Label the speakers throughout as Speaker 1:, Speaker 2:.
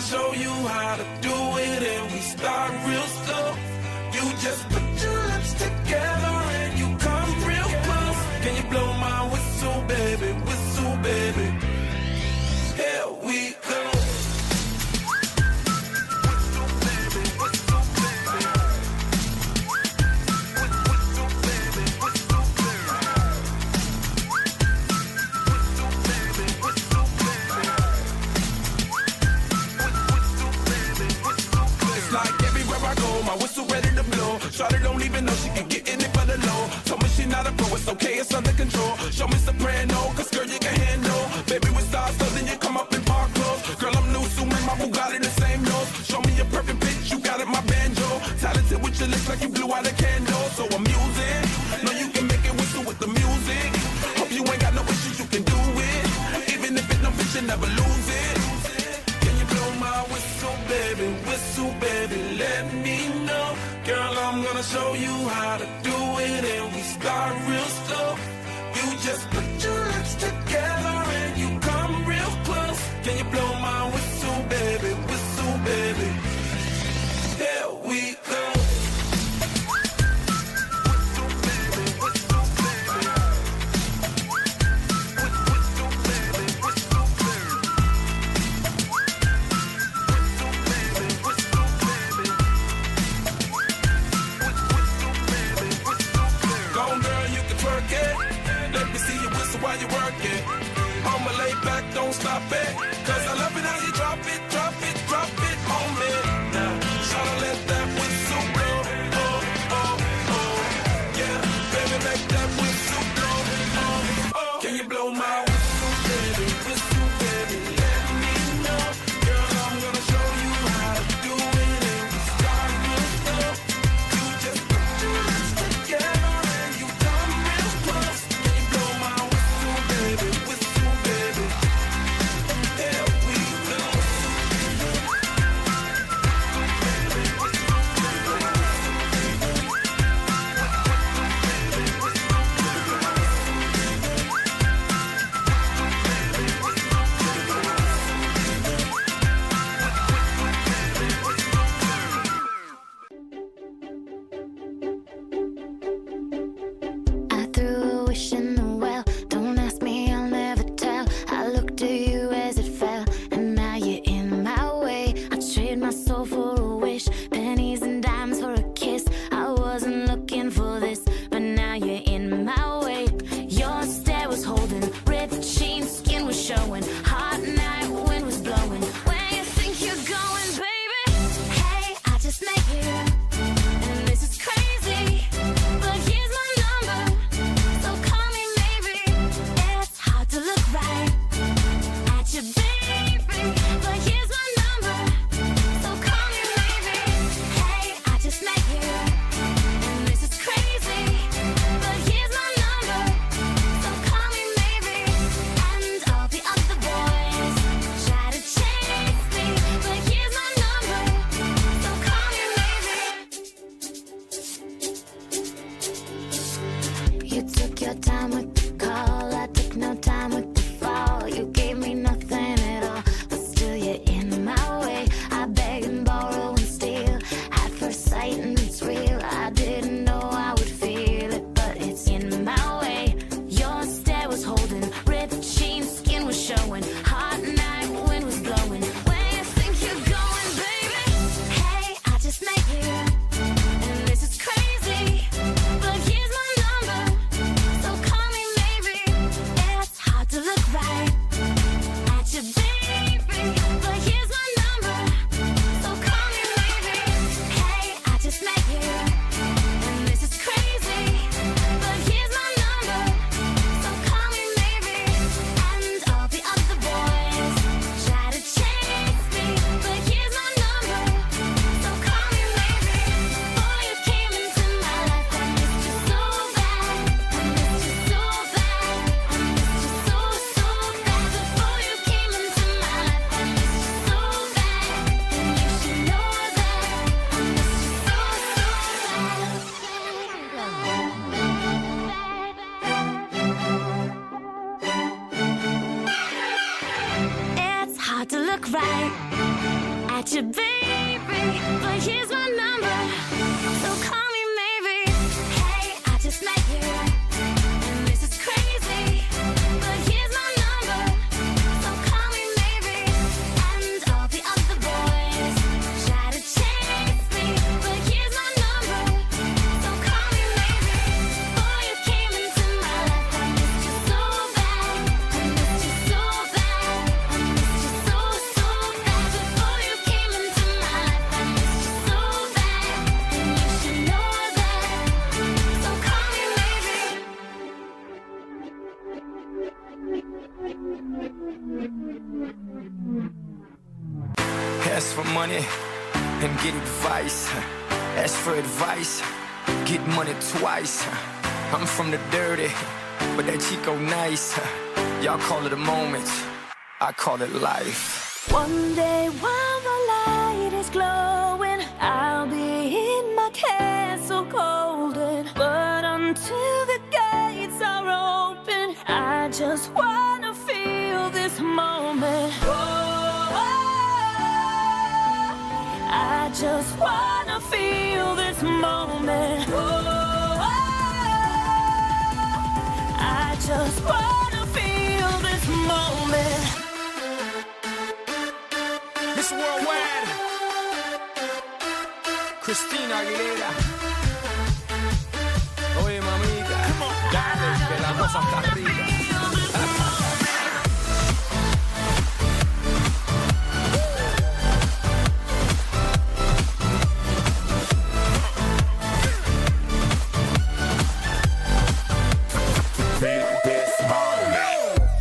Speaker 1: show you how to do it, and we start real slow. You just put your lips together and you come real close. Can you blow my whistle, baby, whistle, baby? Here we go. Shawty don't even know she can get in it for the low. Told me she not a pro, it's okay, it's under control. Show me soprano, cause girl you can handle. Baby with stars, so then you come up in park clothes. Girl I'm new, so my Bugatti the same nose. Show me a perfect pitch, you got it, my banjo. Talented with your lips like you blew out a candle. So I'm using, know you can make it whistle with the music. Hope you ain't got no issues, you can do it. Even if it no bitch, you never lose it. Can you blow my whistle, baby, let me know. Girl, I'm gonna show you how to do it, and we start real slow. You just put your lips together and you come real close. Can you blow my whistle, baby, Here we go. While you work it, I'ma lay back, don't stop it. Cause I love it how you drop it on me. Now, tryna let that whistle blow. Oh, oh, oh. Yeah, baby, make that whistle blow. Oh, oh. Can you blow my whistle, baby, let me know. Girl, I'm gonna show you how to do it, and we start real slow. You just put your lips together and you come real close. Can you blow my whistle, baby, Here we go.
Speaker 2: I threw a wish in the well. Don't ask me, I'll never tell. I looked at you as it fell, and now you're in my way. I trade my soul for a wish, pennies and dimes for a kiss. I wasn't looking for this, but now you're in my way. Your stare was holding, ripped jeans, skin was showing. Hot night, wind was blowing. Where you think you're going, baby? Hey, I just met you, and this is crazy, but here's my number, so call me maybe. It's hard to look right at you, baby, but here's my number, so call me maybe. Hey, I just met you, and this is crazy, but here's my number, so call me maybe. And all the other boys try to chase me, but here's my number, so call me maybe. You took your time with the call, I took no time with the fall. You gave me nothing at all, but still you're in my way. I beg and borrow and steal at first sight, and it's real. I didn't know I would feel it, but it's in my way. Your stare was holding, ripped jeans, skin was showing. Hot night, wind was blowing. Where you think you're going, baby? Hey, I just met you, and this is crazy, but here's my number, so call me maybe. It's hard to look right at you, baby, but here's my number, so call me maybe. Hey, I just met you, and this is crazy, but here's my number, so call me maybe. And all the other boys try to chase me, but here's my number, so call me maybe. Before you came into my life, I missed you so bad, I missed you so bad, I missed you so, so bad. Before you came into my life, I missed you so bad, and you should know that I missed you so, so bad. It's hard to look right at you, baby, but here's my number, so call me maybe. Hey, I just met you, and this is crazy, but here's my number, so call me maybe. And all the other boys try to chase me, but here's my number, so call me maybe. Before you came into my life, I missed you so bad, I missed you so bad, I missed you so bad. Before you came into my life, I missed you so bad, and you should know that, so call me maybe.
Speaker 3: Ask for money and get advice. Ask for advice, get money twice. I'm from the dirty, but that Chico nice. Y'all call it a moment, I call it life.
Speaker 2: One day while the light is glowing, I'll be in my castle golden. But until the gates are open, I just wanna feel this moment. I just wanna feel this moment. I just wanna feel this moment.
Speaker 3: Miss Worldwide, Christina Aguilera. Oye, mamita, dale, que la cosa está arriba.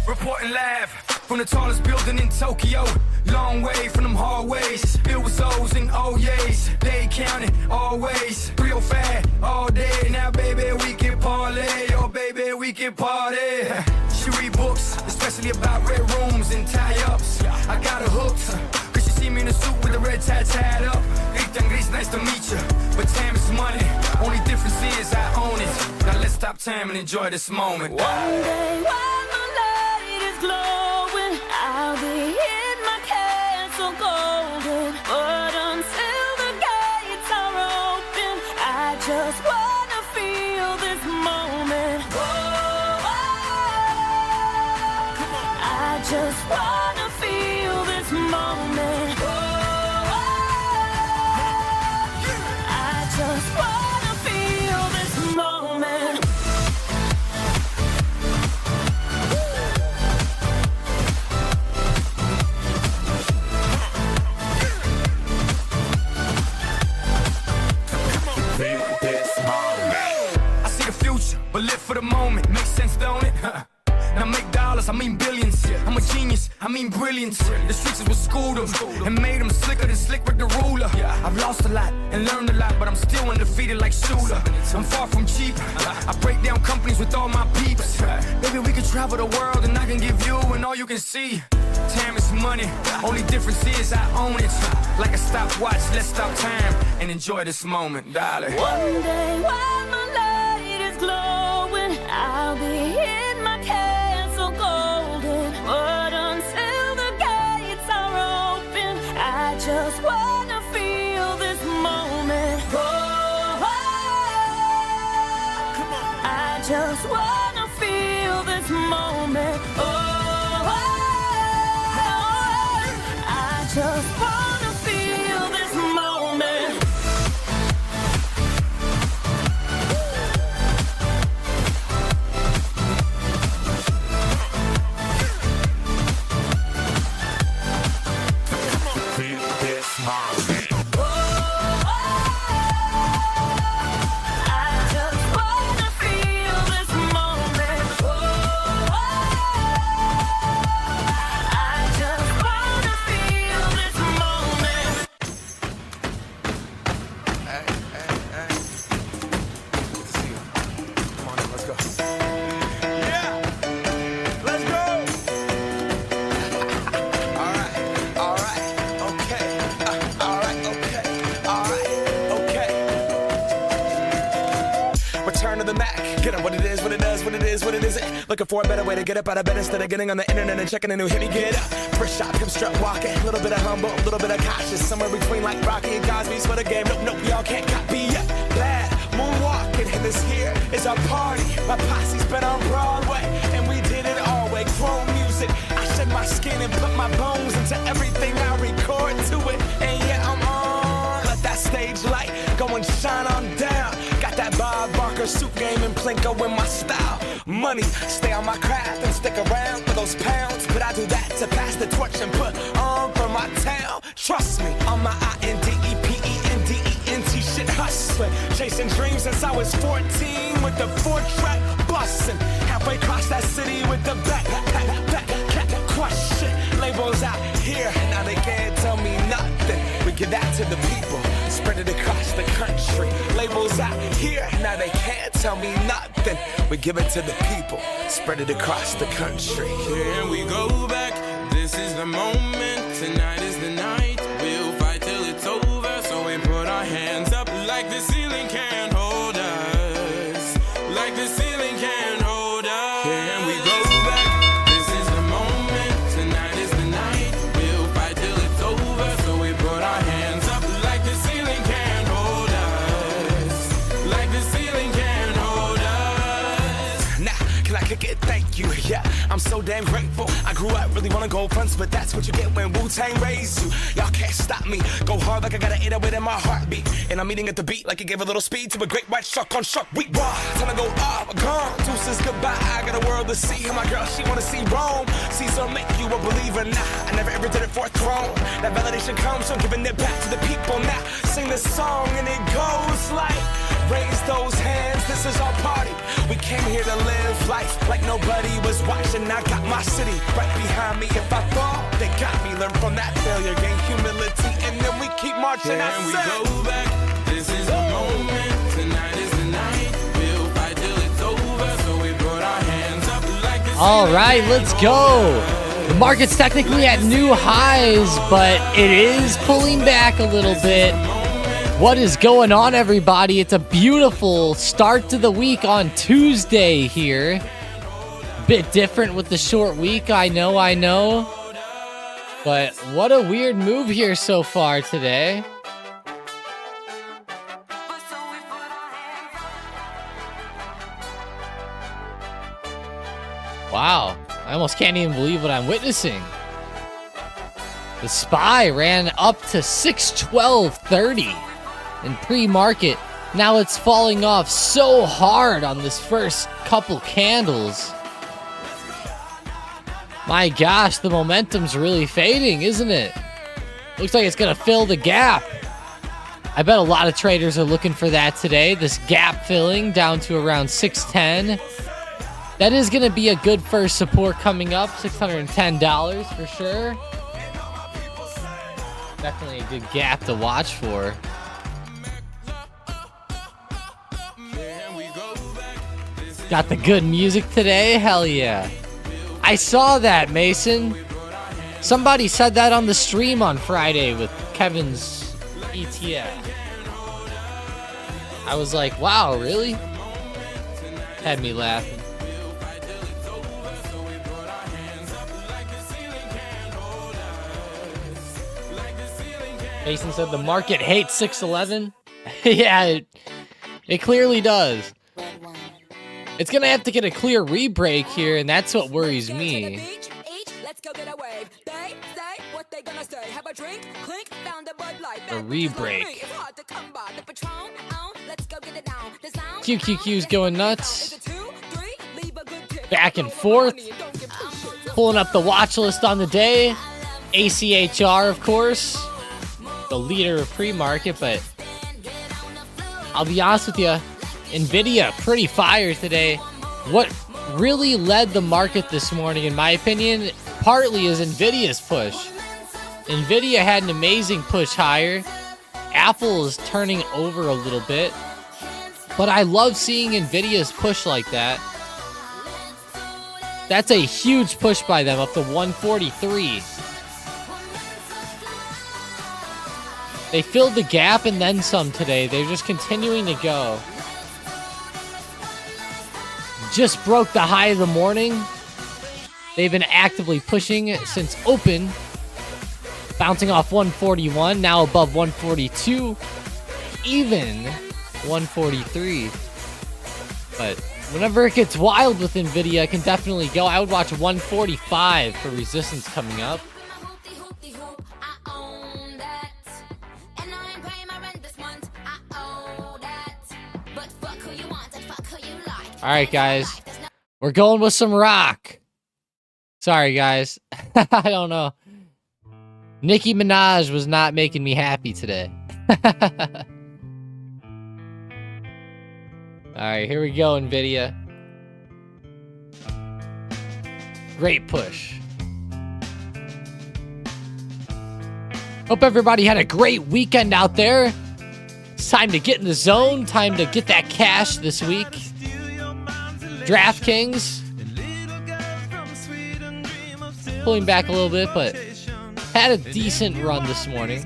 Speaker 3: Reporting live from the tallest building in Tokyo. Long way from them hallways, filled with O's and O's. They counting always, real fat all day. Now baby we can parlay, oh baby we can party. She read books, especially about red rooms and tie-ups. I got her hooked, cause she see me in a suit with the red tie tied up. Ethan Gris, nice to meet you, but time is money. Only difference is I own it. Now let's stop time and enjoy this moment.
Speaker 2: One day while the light is glowing, I'll be in my castle golden. But until the gates are open, I just wanna feel this moment. I just wanna feel this moment. I just wanna feel this moment.
Speaker 3: I see the future, but live for the moment. Makes sense, don't it? Now make dollars, I mean billions. I'm a genius, I mean brilliance. The streets is what schooled them and made them slicker than Slick with the ruler. I've lost a lot and learned a lot, but I'm still undefeated like Shooter. I'm far from cheap, I break down companies with all my peeps. Baby, we can travel the world and I can give you and all you can see. Time is money, only difference is I own it. Like a stopwatch, let's stop time and enjoy this moment, darling.
Speaker 2: One day while my light is glowing, I'll be in my castle golden. But until the gates are open, I just wanna feel this moment. I just wanna feel this moment. I just wanna feel this moment.
Speaker 1: it isn't. Looking for a better way to get up out of bed instead of getting on the internet and checking a new hit me get up. First shot, come strut walking. A little bit of humble, a little bit of cautious. Somewhere between like Rocky and Cosby's for the game. Nope, y'all can't copy yet. Bad moonwalking, and this here is our party. My posse's been on Broadway, and we did it all way. Chrome music, I shed my skin and put my bones into everything I record to it. And yeah, I'm on. Let that stage light go and shine on down. Got that Bob Barker suit game and Plinko in my style. Money, stay on my craft and stick around for those pounds. But I do that to pass the torch and put on for my town. Trust me, on my INDEPENDENT shit hustling. Chasing dreams since I was 14 with the 4-track bustin'. Halfway across that city with the back question. Labels out here, now they can't tell me nothing. We give that to the people, spread it across the country. Labels out here, now they can't tell me nothing. We give it to the people, spread it across the country.
Speaker 4: Here we go back, this is the moment, tonight is the night. We'll fight till it's over, so we put our hands up like the ceiling can't hold us. Like the ceiling can't hold us. Here we go back, this is the moment, tonight is the night. We'll fight till it's over, so we put our hands up like the ceiling can't hold us. Like the ceiling can't hold us.
Speaker 1: Now, can I kick it? Thank you, yeah, I'm so damn grateful. I grew up really wanna go fronts, but that's what you get when Wu-Tang raised you. Y'all can't stop me, go hard like I got an 808 in my heartbeat. And I'm eating at the beat like it gave a little speed to a great white shark on Shark Week. Raw, time to go off, gone, deuces goodbye. I got a world to see, and my girl, she wanna see Rome. Caesar make you a believer, nah, I never ever did it for a throne. That validation comes from giving it back to the people. Now, sing this song and it goes like, raise those hands, this is our party. We came here to live life like nobody was watching. I got my city right behind me. If I fall, they got me. Learn from that failure, gain humility, and then we keep marching.
Speaker 4: And we go back, this is the moment, tonight is the night. We'll fight till it's over, so we put our hands up like the
Speaker 5: All right, let's go. The market's technically at new highs, but it is pulling back a little bit. What is going on, everybody? It's a beautiful start to the week on Tuesday here. Bit different with the short week, I know. But what a weird move here so far today. Wow, I almost can't even believe what I'm witnessing. The SPY ran up to 612.30 in pre-market. Now it's falling off so hard on this first couple candles. My gosh, the momentum's really fading, isn't it? Looks like it's gonna fill the gap. I bet a lot of traders are looking for that today. This gap filling down to around 610. That is gonna be a good first support coming up, $610 for sure. Definitely a good gap to watch for. Got the good music today? Hell yeah. I saw that, Mason. Somebody said that on the stream on Friday with Kevin's ETF. I was like, wow, really? Had me laughing. Mason said the market hates 611. Yeah, it clearly does. It's gonna have to get a clear re-break here, and that's what worries me. A re-break. QQQ's going nuts. Back and forth. Pulling up the watch list on the day. ACHR, of course. The leader of pre-market, but I'll be honest with you, Nvidia pretty fire today. What really led the market this morning, in my opinion, partly is Nvidia's push. Nvidia had an amazing push higher. Apple is turning over a little bit, but I love seeing Nvidia's push like that. That's a huge push by them, up to 143. They filled the gap and then some today. They're just continuing to go. just broke the high of the morning. They've been actively pushing since open. Bouncing off 141, now above 142. Even 143. But whenever it gets wild with Nvidia, I can definitely go. I would watch 145 for resistance coming up. All right, guys. We're going with some rock. Sorry, guys. I don't know. Nicki Minaj was not making me happy today. Alright, here we go, Nvidia. Great push. Hope everybody had a great weekend out there. It's time to get in the zone. Time to get that cash this week. DraftKings. Pulling back a little bit, but had a decent run this morning.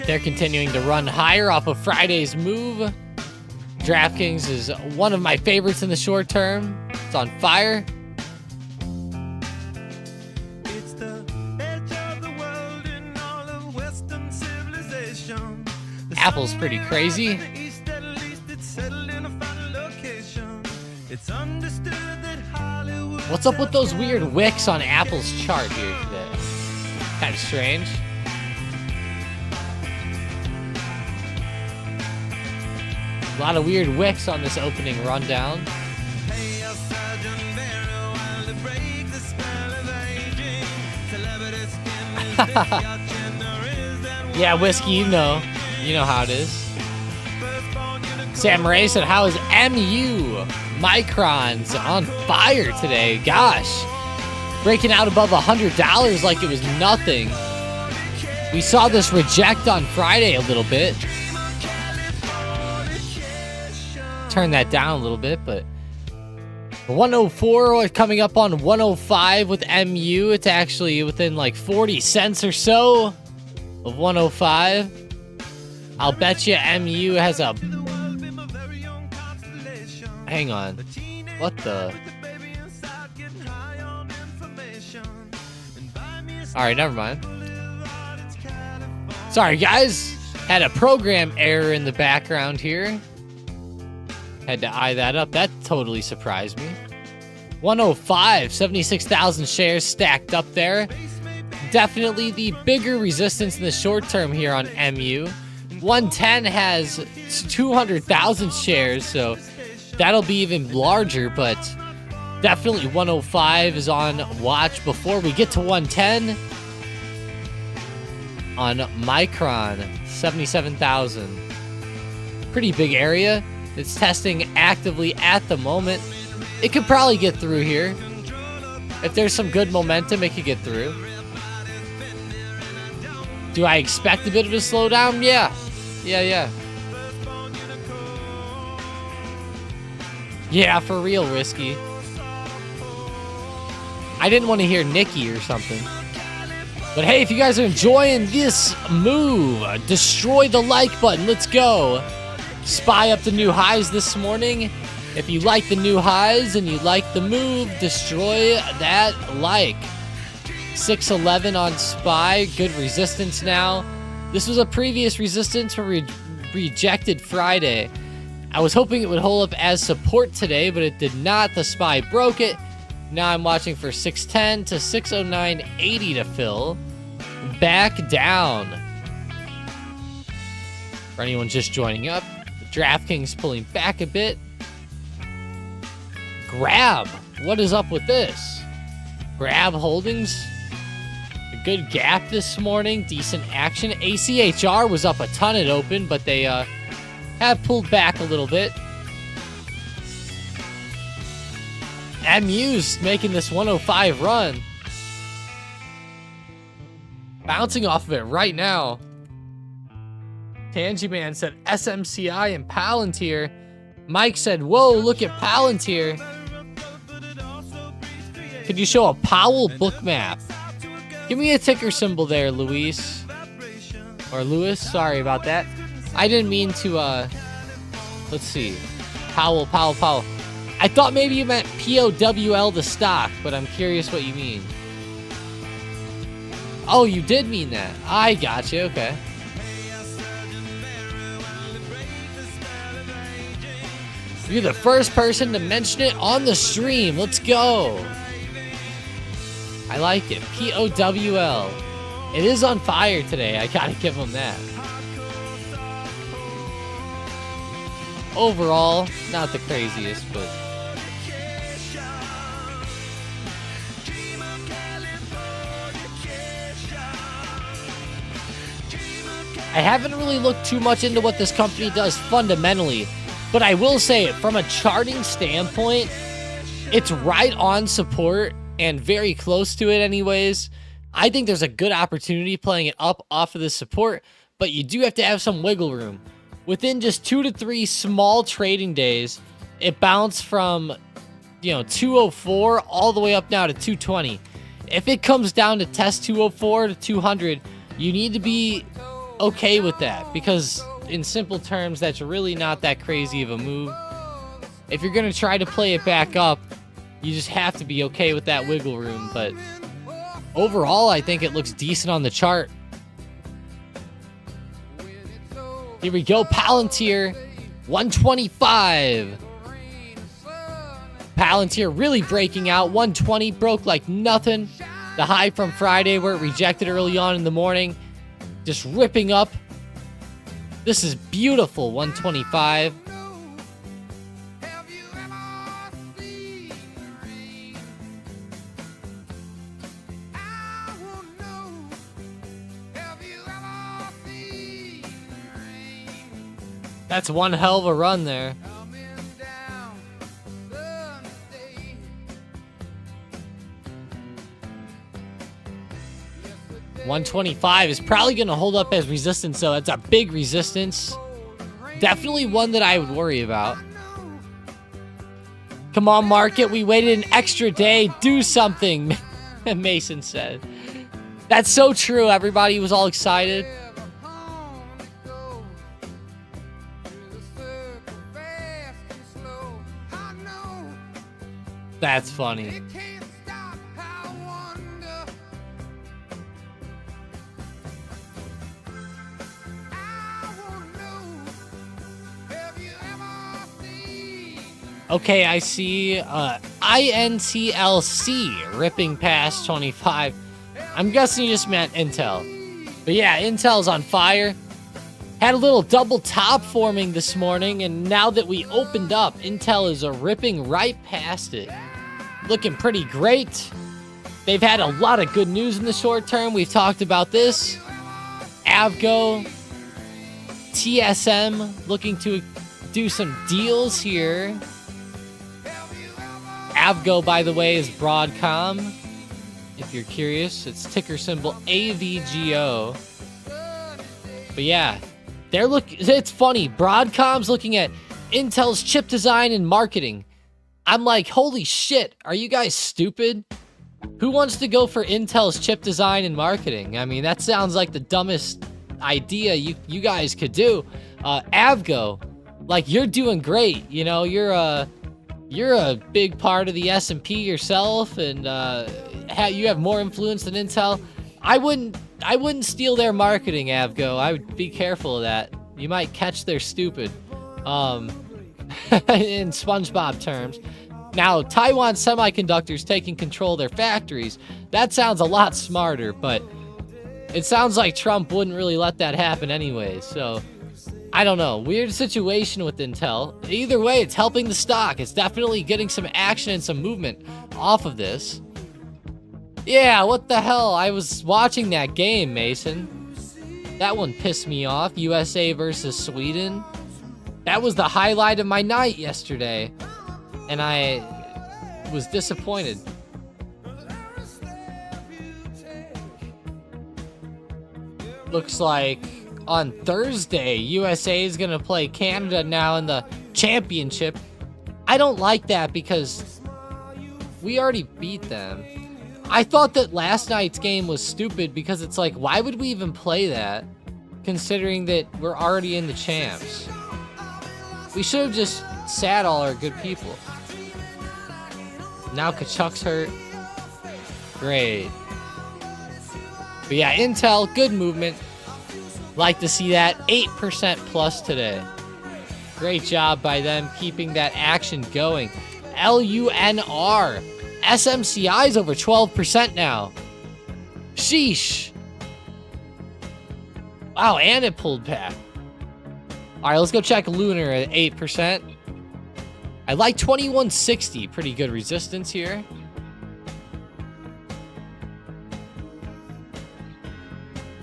Speaker 5: They're continuing to run higher off of Friday's move. DraftKings is one of my favorites in the short term. It's on fire. Apple's pretty crazy. What's up with those weird wicks on Apple's chart here today? Kind of strange. A lot of weird wicks on this opening rundown. Yeah, Whiskey, you know how it is. Sam Ray said, how is MU? Micron's on fire today. Gosh. Breaking out above $100 like it was nothing. We saw this reject on Friday a little bit. Turn that down a little bit, but 104 coming up on 105 with MU. It's actually within like 40 cents or so of 105. I'll bet you MU has a... Hang on. What the... Alright, never mind. Sorry, guys. Had a program error in the background here. Had to eye that up. That totally surprised me. 105, 76,000 shares stacked up there. Definitely the bigger resistance in the short term here on MU. 110 has 200,000 shares, so that'll be even larger, but definitely 105 is on watch before we get to 110. On Micron, 77,000. Pretty big area. It's testing actively at the moment. It could probably get through here. If there's some good momentum, it could get through. Do I expect a bit of a slowdown? Yeah. Yeah, for real, Risky. I didn't want to hear Nikki or something. But hey, if you guys are enjoying this move, destroy the like button. Let's go. Spy up the new highs this morning. If you like the new highs and you like the move, destroy that like. 611 on Spy. Good resistance now. This was a previous resistance for rejected Friday. I was hoping it would hold up as support today, but it did not. The Spy broke it. Now I'm watching for 610 to 609.80 to fill. Back down. For anyone just joining up, DraftKings pulling back a bit. Grab. What is up with this? Grab holdings. A good gap this morning. Decent action. ACHR was up a ton at open, but they have pulled back a little bit. MU's making this 105 run. Bouncing off of it right now. Tangyman said SMCI and Palantir. Mike said, whoa, look at Palantir. Could you show a Powell book map? Give me a ticker symbol there, Luis. Or Lewis, sorry about that. I didn't mean to, let's see. Powell. I thought maybe you meant POWL the stock, but I'm curious what you mean. Oh, you did mean that. I got you. Okay. You're the first person to mention it on the stream. Let's go. I like it. POWL. It is on fire today. I gotta give them that. Overall, not the craziest, but I haven't really looked too much into what this company does fundamentally, but I will say from a charting standpoint, it's right on support and very close to it anyways. I think there's a good opportunity playing it up off of the support, but you do have to have some wiggle room. Within just 2 to 3 small trading days, it bounced from, 204 all the way up now to 220. If it comes down to test 204 to 200, you need to be okay with that, because in simple terms, that's really not that crazy of a move. If you're going to try to play it back up, you just have to be okay with that wiggle room. But overall, I think it looks decent on the chart. Here we go, Palantir, 125. Palantir really breaking out, 120, broke like nothing. The high from Friday where it rejected early on in the morning, just ripping up. This is beautiful, 125. That's one hell of a run there. $125 is probably going to hold up as resistance, so it's a big resistance. Definitely one that I would worry about. Come on, market. We waited an extra day. Do something, Mason said. That's so true. Everybody was all excited. That's funny. Okay, I see INTLC ripping past 25. I'm guessing you just meant Intel. But yeah, Intel's on fire. Had a little double top forming this morning, and now that we opened up, Intel is ripping right past it. Looking pretty great. They've had a lot of good news in the short term. We've talked about this. Avgo, TSM looking to do some deals here. Avgo, by the way, is Broadcom. If you're curious, it's ticker symbol AVGO. But yeah, it's funny. Broadcom's looking at Intel's chip design and marketing. I'm like, holy shit, are you guys stupid? Who wants to go for Intel's chip design and marketing? I mean, that sounds like the dumbest idea you guys could do. Avgo, like, you're doing great. You know, you're a big part of the S&P yourself, and you have more influence than Intel. I wouldn't steal their marketing, Avgo. I would be careful of that. You might catch their stupid. In SpongeBob terms. Now, Taiwan Semiconductor's taking control of their factories. That sounds a lot smarter, but it sounds like Trump wouldn't really let that happen anyway. So, I don't know. Weird situation with Intel. Either way, it's helping the stock. It's definitely getting some action and some movement off of this. Yeah, what the hell? I was watching that game, Mason. That one pissed me off. USA versus Sweden. That was the highlight of my night yesterday, and I was disappointed. Looks like on Thursday, USA is going to play Canada now in the championship. I don't like that because we already beat them. I thought that last night's game was stupid because it's like, why would we even play that, considering that we're already in the champs? We should have just sad all are good people. Now Kachuk's hurt. Great. But yeah, Intel, good movement. Like to see that 8% plus today. Great job by them keeping that action going. LUNR. SMCI is over 12% now. Sheesh. Wow, and it pulled back. All right, let's go check Lunar at 8%. I like 2160. Pretty good resistance here.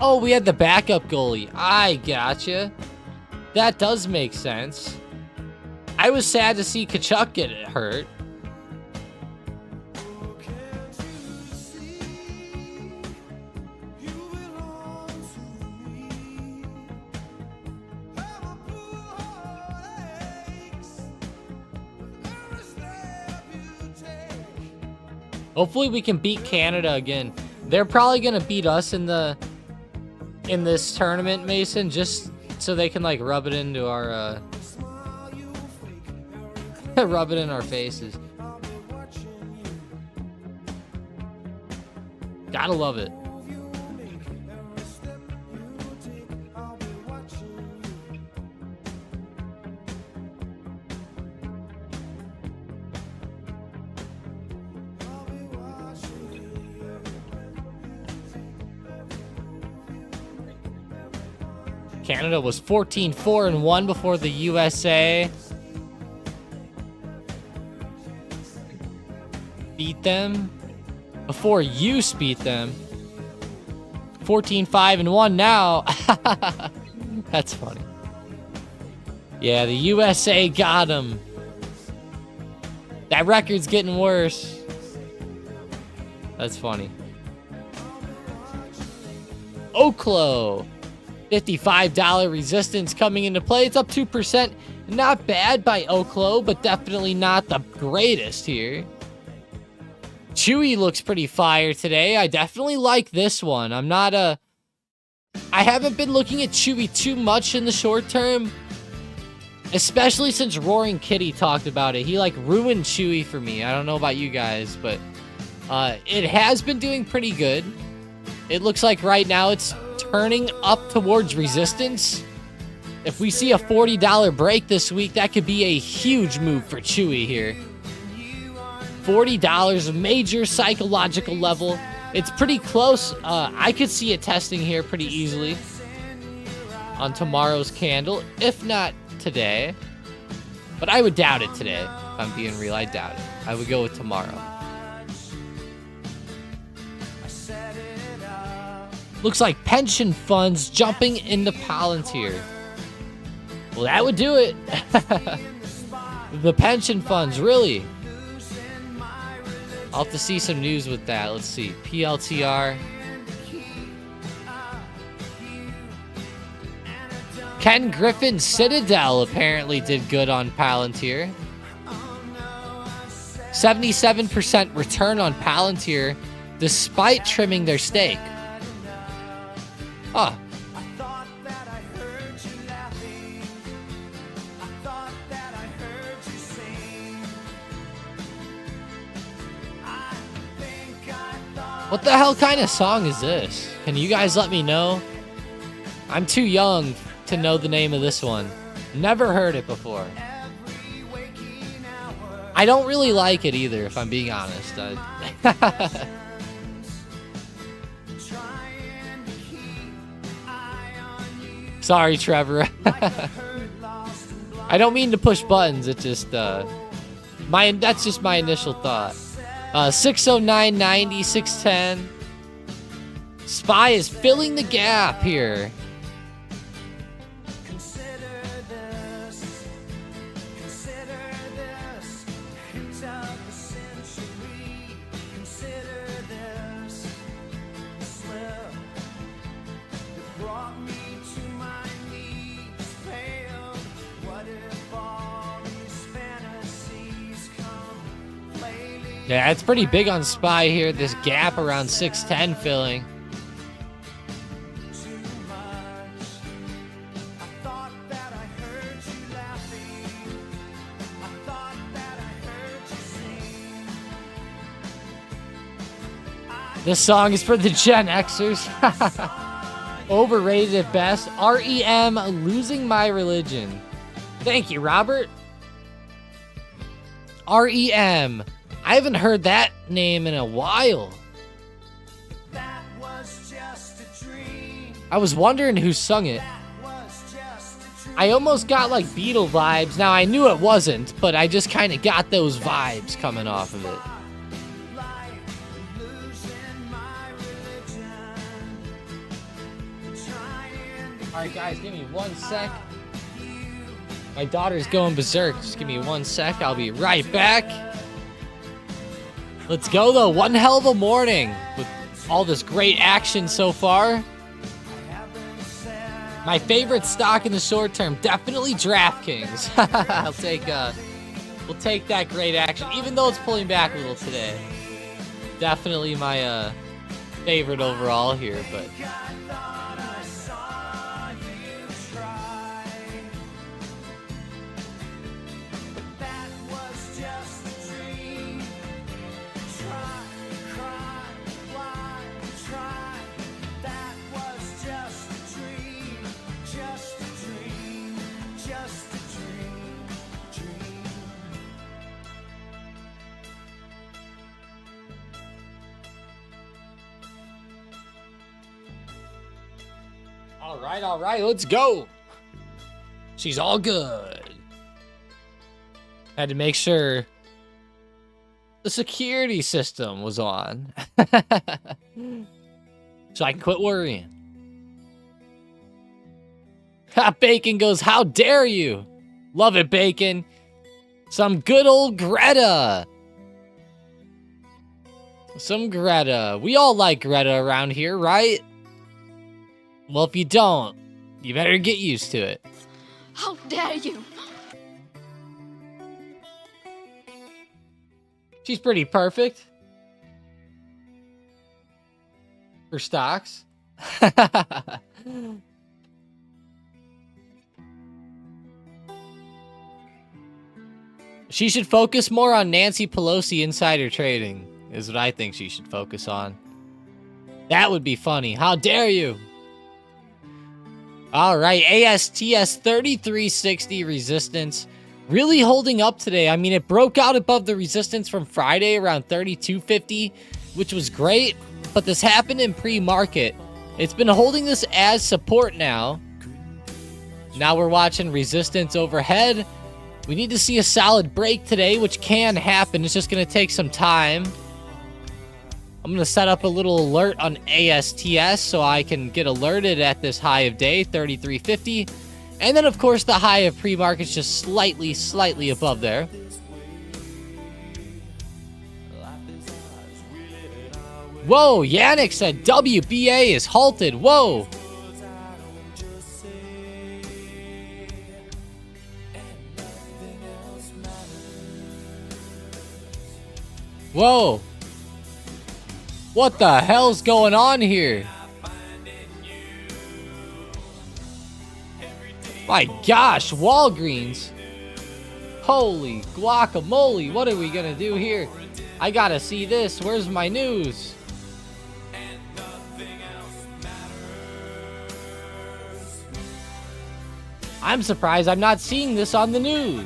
Speaker 5: Oh, we had the backup goalie. I gotcha. That does make sense. I was sad to see Kachuk get hurt. Hopefully we can beat Canada again. They're probably gonna beat us in this tournament, Mason, just so they can like rub it into our rub it in our faces. Gotta love it. Canada was 14-4-1 before the USA beat them. Before Use beat them. 14-5-1 now. That's funny. Yeah, the USA got them. That record's getting worse. That's funny. Oklo. $55 resistance coming into play. It's up 2%. Not bad by Oklo, but definitely not the greatest here. Chewy looks pretty fire today. I definitely like this one. I haven't been looking at Chewy too much in the short term, especially since Roaring Kitty talked about it. He like ruined Chewy for me. I don't know about you guys, but it has been doing pretty good. It looks like right now it's turning up towards resistance. If we see a $40 break this week, that could be a huge move for Chewy here. $40, major psychological level. It's pretty close. I could see it testing here pretty easily on tomorrow's candle, if not today. But I would doubt it today. If I'm being real, I doubt it. I would go with tomorrow. Looks like pension funds jumping into Palantir. Well, that would do it. The pension funds, really. I'll have to see some news with that. Let's see. PLTR. Ken Griffin Citadel apparently did good on Palantir. 77% return on Palantir despite trimming their stake. Huh. What the hell kind of song is this? Can you guys let me know? I'm too young to know the name of this one. Never heard it before. I don't really like it either, if I'm being honest. Sorry, Trevor. I don't mean to push buttons. It just that's just my initial thought. 609.90, 610. SPY is filling the gap here. Yeah, it's pretty big on SPY here. This gap around 610 filling. This song is for the Gen Xers. Overrated at best. REM, Losing My Religion. Thank you, Robert. REM. I haven't heard that name in a while. I was wondering who sung it. I almost got like Beatle vibes. Now I knew it wasn't, but I just kind of got those vibes coming off of it. Alright guys, give me 1 sec. My daughter's going berserk. Just give me 1 sec. I'll be right back. Let's go though. One hell of a morning with all this great action so far. My favorite stock in the short term, definitely DraftKings. We'll take that great action, even though it's pulling back a little today. Definitely my favorite overall here, but. All right, let's go. She's all good. Had to make sure the security system was on. So I can quit worrying. Bacon goes, how dare you? Love it, Bacon. Some good old Greta. Some Greta. We all like Greta around here, right? Well, if you don't, you better get used to it.
Speaker 2: How dare you?
Speaker 5: She's pretty perfect. For stocks. She should focus more on Nancy Pelosi insider trading, is what I think she should focus on. That would be funny. How dare you? All right, ASTS 3360 resistance. Really holding up today. I mean, it broke out above the resistance from Friday around 3250, which was great. But this happened in pre-market. It's been holding this as support now. Now we're watching resistance overhead. We need to see a solid break today, which can happen. It's just going to take some time. I'm going to set up a little alert on ASTS so I can get alerted at this high of day, 3350. And then, of course, the high of pre-market's just slightly above there. Whoa, Yannick said WBA is halted. Whoa. Whoa. What the hell's going on here? My gosh, Walgreens. Holy guacamole, what are we gonna do here? I gotta see this. Where's my news? I'm surprised I'm not seeing this on the news.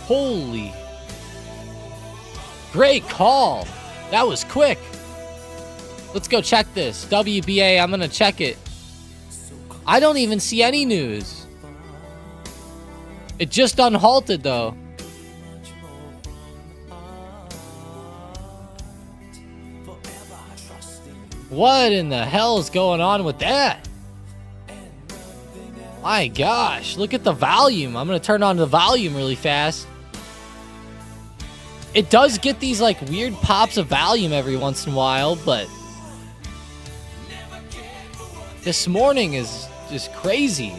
Speaker 5: Holy. Great call. That was quick. Let's go check this. WBA, I'm gonna check it. I don't even see any news. It just unhalted though. What in the hell is going on with that? My gosh, look at the volume. I'm gonna turn on the volume really fast. It does get these like weird pops of volume every once in a while, but this morning is just crazy.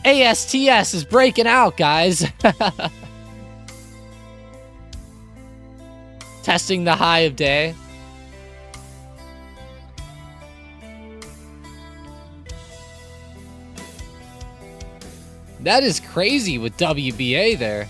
Speaker 5: ASTS is breaking out, guys. Testing the high of day. That is crazy with WBA there.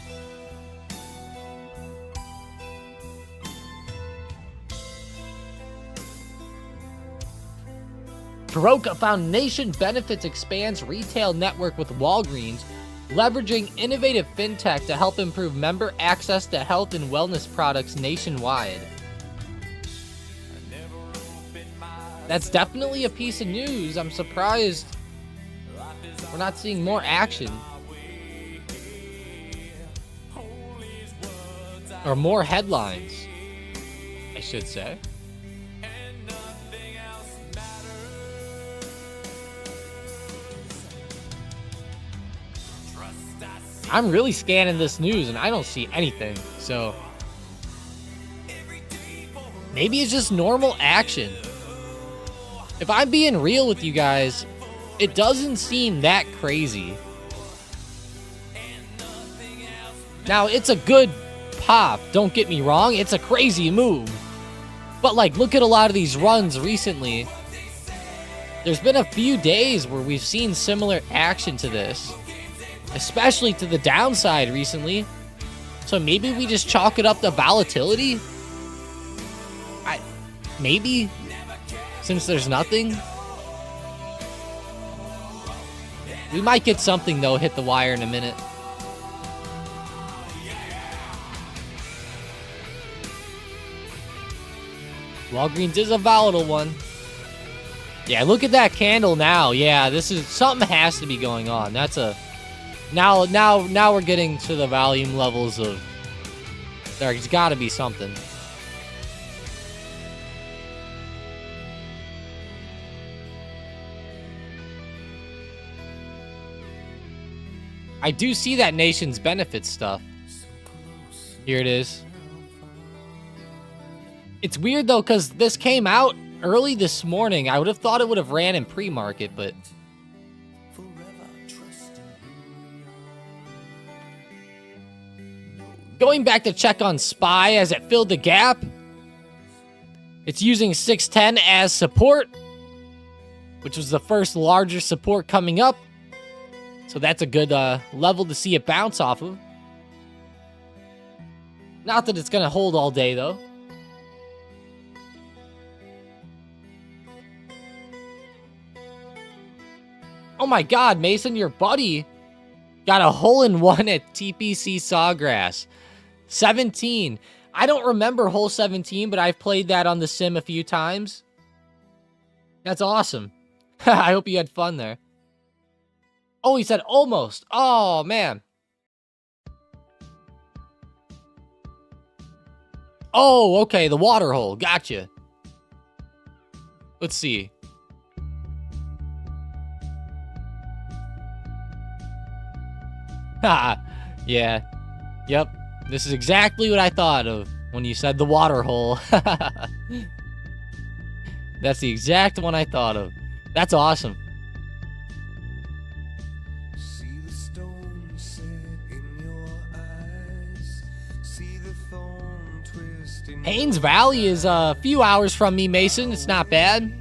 Speaker 5: Baroka Foundation benefits expands retail network with Walgreens, leveraging innovative fintech to help improve member access to health and wellness products nationwide. That's definitely a piece of news. I'm surprised we're not seeing more action. Or more headlines, I should say. I'm really scanning this news and I don't see anything, so maybe it's just normal action. If I'm being real with you guys, it doesn't seem that crazy. Now, it's a good pop, don't get me wrong, it's a crazy move. But like, look at a lot of these runs recently. There's been a few days where we've seen similar action to this, especially to the downside recently. So maybe we just chalk it up to volatility? Maybe, since there's nothing. We might get something though, hit the wire in a minute. Walgreens is a volatile one. Yeah, look at that candle now. Yeah, this is something has to be going on. That's a now we're getting to the volume levels of there's got to be something. I do see that nation's benefits stuff. Here it is. It's weird though, because this came out early this morning. I would have thought it would have ran in pre-market, but going back to check on SPY as it filled the gap. It's using 610 as support, which was the first larger support coming up. So that's a good level to see it bounce off of. Not that it's going to hold all day, though. Oh my god, Mason, your buddy got a hole-in-one at TPC Sawgrass. 17. I don't remember hole 17, but I've played that on the sim a few times. That's awesome. I hope you had fun there. Oh, he said almost. Oh, man. Oh, okay, the water hole. Gotcha. Let's see. Haha. Yeah. Yep. This is exactly what I thought of when you said the water hole. That's the exact one I thought of. That's awesome. Haynes Valley is a few hours from me, Mason. It's not bad.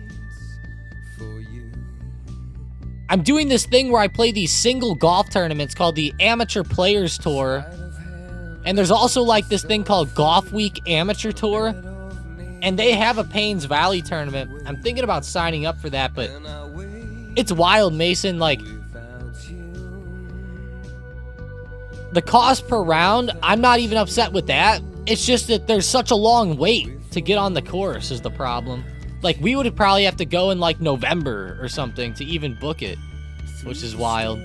Speaker 5: I'm doing this thing where I play these single golf tournaments called the Amateur Players Tour. And there's also like this thing called Golf Week Amateur Tour. And they have a Paynes Valley tournament. I'm thinking about signing up for that, but it's wild, Mason. Like, the cost per round, I'm not even upset with that. It's just that there's such a long wait to get on the course is the problem. Like, we would probably have to go in, like, November or something to even book it, which is wild.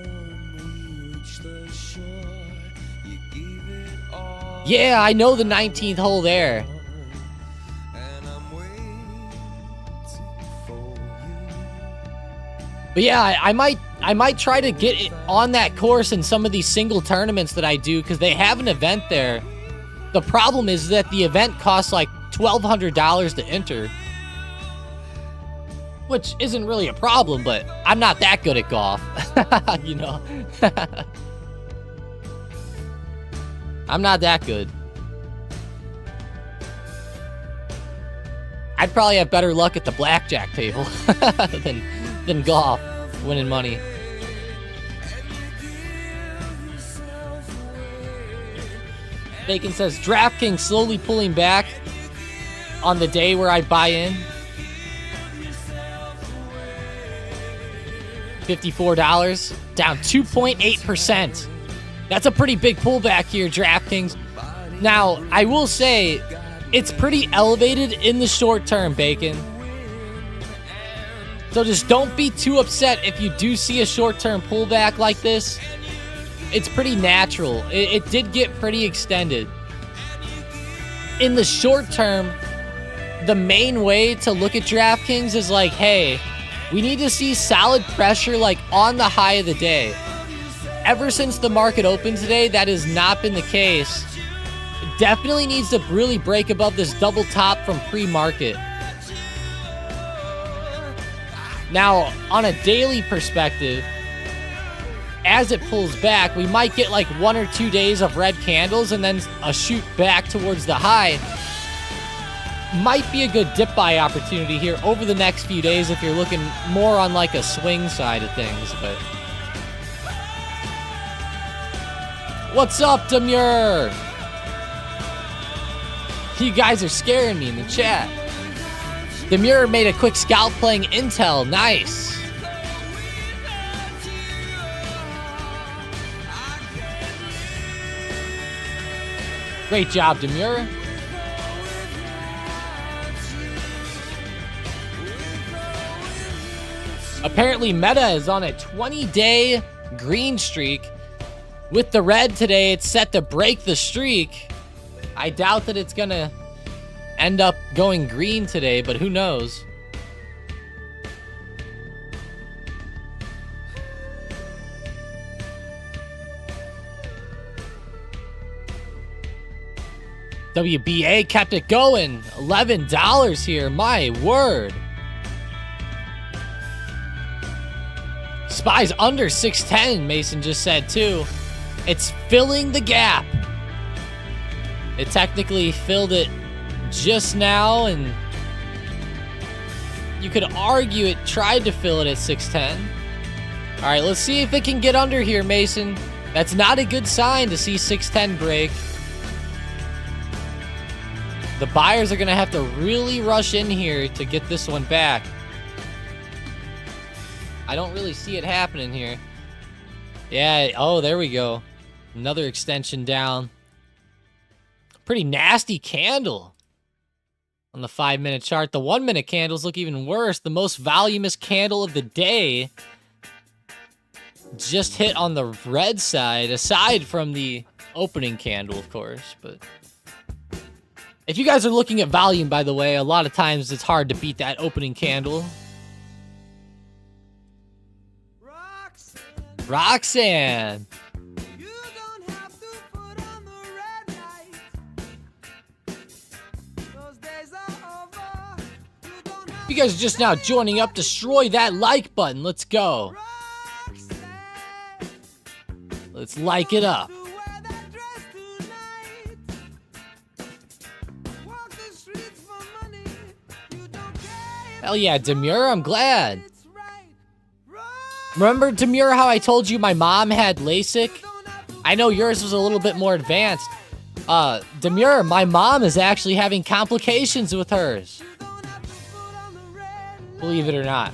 Speaker 5: Yeah, I know the 19th hole there. But yeah, I might try to get it on that course in some of these single tournaments that I do, because they have an event there. The problem is that the event costs like $1,200 to enter. Which isn't really a problem, but I'm not that good at golf. You know? I'm not that good. I'd probably have better luck at the blackjack table than golf, winning money. Bacon says, DraftKings slowly pulling back on the day where I buy in. $54, down 2.8%. That's a pretty big pullback here, DraftKings. Now, I will say, it's pretty elevated in the short term, Bacon. So just don't be too upset if you do see a short-term pullback like this. It's pretty natural. It did get pretty extended. In the short term, the main way to look at DraftKings is like, hey, we need to see solid pressure like on the high of the day. Ever since the market opened today, that has not been the case. It definitely needs to really break above this double top from pre-market. Now, on a daily perspective, as it pulls back, we might get like 1 or 2 days of red candles and then a shoot back towards the high. Might be a good dip buy opportunity here over the next few days if you're looking more on like a swing side of things. But what's up, Demure? You guys are scaring me in the chat. Demure made a quick scalp playing Intel. Nice. Great job, Demure. Apparently, Meta is on a 20-day green streak. With the red today, it's set to break the streak. I doubt that it's going to end up going green today, but who knows? WBA kept it going. $11 here. My word. SPY's under 610, Mason just said too. It's filling the gap. It technically filled it just now, and you could argue it tried to fill it at 610. All right, let's see if it can get under here, Mason. That's not a good sign to see 610 break. The buyers are going to have to really rush in here to get this one back. I don't really see it happening here. Yeah, oh, there we go. Another extension down. Pretty nasty candle on the 5-minute chart. The 1-minute candles look even worse. The most voluminous candle of the day just hit on the red side, aside from the opening candle, of course. But if you guys are looking at volume, by the way, a lot of times it's hard to beat that opening candle. Roxanne. You guys are just now joining up, destroy that like button. Let's go. Let's like it up. Hell yeah, Demure, I'm glad. Remember, Demure, how I told you my mom had LASIK? I know yours was a little bit more advanced. Demure, my mom is actually having complications with hers. Believe it or not.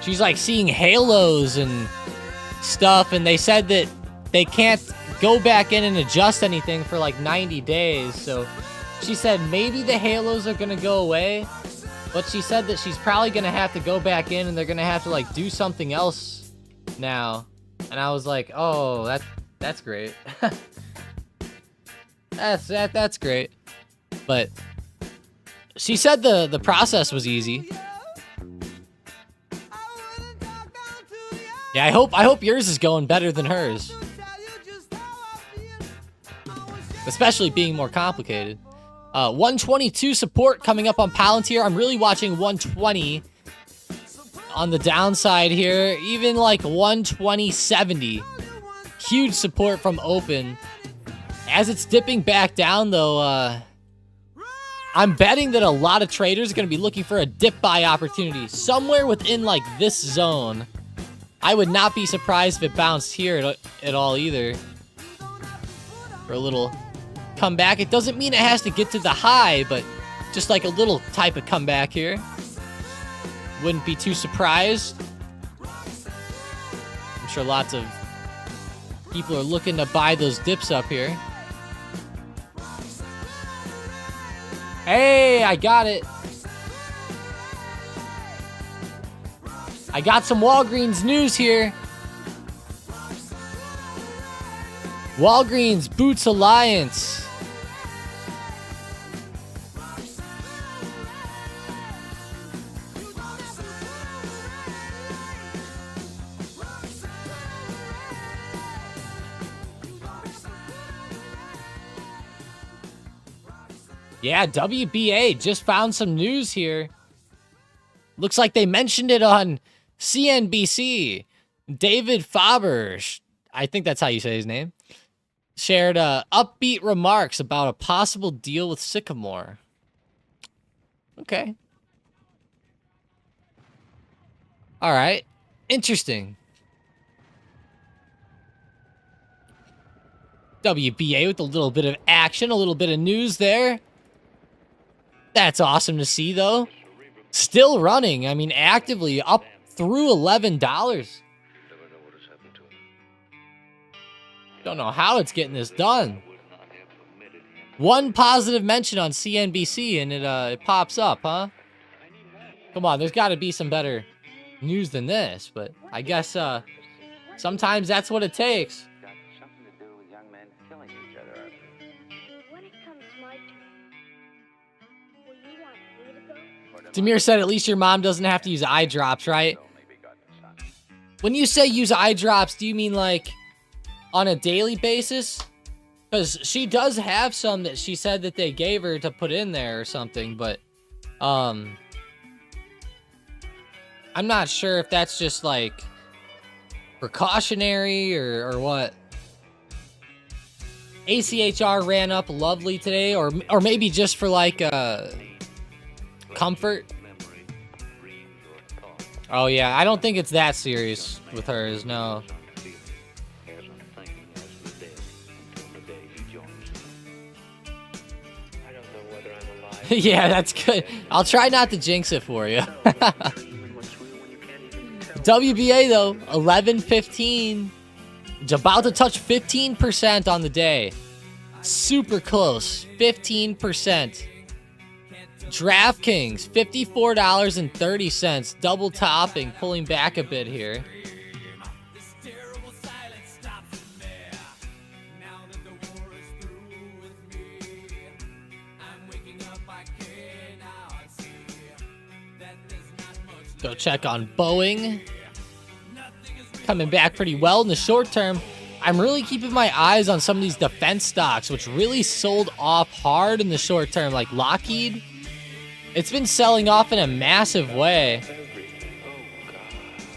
Speaker 5: She's like seeing halos and stuff, and they said that they can't go back in and adjust anything for like 90 days. So she said maybe the halos are gonna go away, but she said that she's probably gonna have to go back in and they're gonna have to like do something else now. And I was like, oh, that's great. that's great. But she said the process was easy. Yeah, I hope yours is going better than hers. Especially being more complicated. 122 support coming up on Palantir. I'm really watching 120 on the downside here. Even like 120.70. Huge support from open. As it's dipping back down though, I'm betting that a lot of traders are going to be looking for a dip buy opportunity somewhere within like this zone. I would not be surprised if it bounced here at all either. for a little comeback. It doesn't mean it has to get to the high, but just like a little type of comeback here. Wouldn't be too surprised. I'm sure lots of people are looking to buy those dips up here. Hey, I got it. I got some Walgreens news here. Walgreens Boots Alliance. Yeah, WBA just found some news here. Looks like they mentioned it on CNBC. David Faber, I think that's how you say his name, shared upbeat remarks about a possible deal with Sycamore. Okay. All right. Interesting. WBA with a little bit of action, a little bit of news there. That's awesome to see, though. Still running. I mean, actively up through $11. Don't know how it's getting this done. One positive mention on CNBC and it pops up, huh? Come on, there's got to be some better news than this, but I guess sometimes that's what it takes. Demir said at least your mom doesn't have to use eye drops, right? When you say use eye drops, do you mean like on a daily basis? Because she does have some that she said that they gave her to put in there or something, but I'm not sure if that's just like precautionary or what. ACHR ran up lovely today, or maybe just for like comfort. Oh yeah, I don't think it's that serious with hers, no. Yeah, that's good. I'll try not to jinx it for you. WBA though, 11.15. It's about to touch 15% on the day. Super close, 15%. DraftKings, $54.30, double topping, pulling back a bit here. Go check on Boeing. Coming back pretty well in the short term. I'm really keeping my eyes on some of these defense stocks, which really sold off hard in the short term, like Lockheed. It's been selling off in a massive way.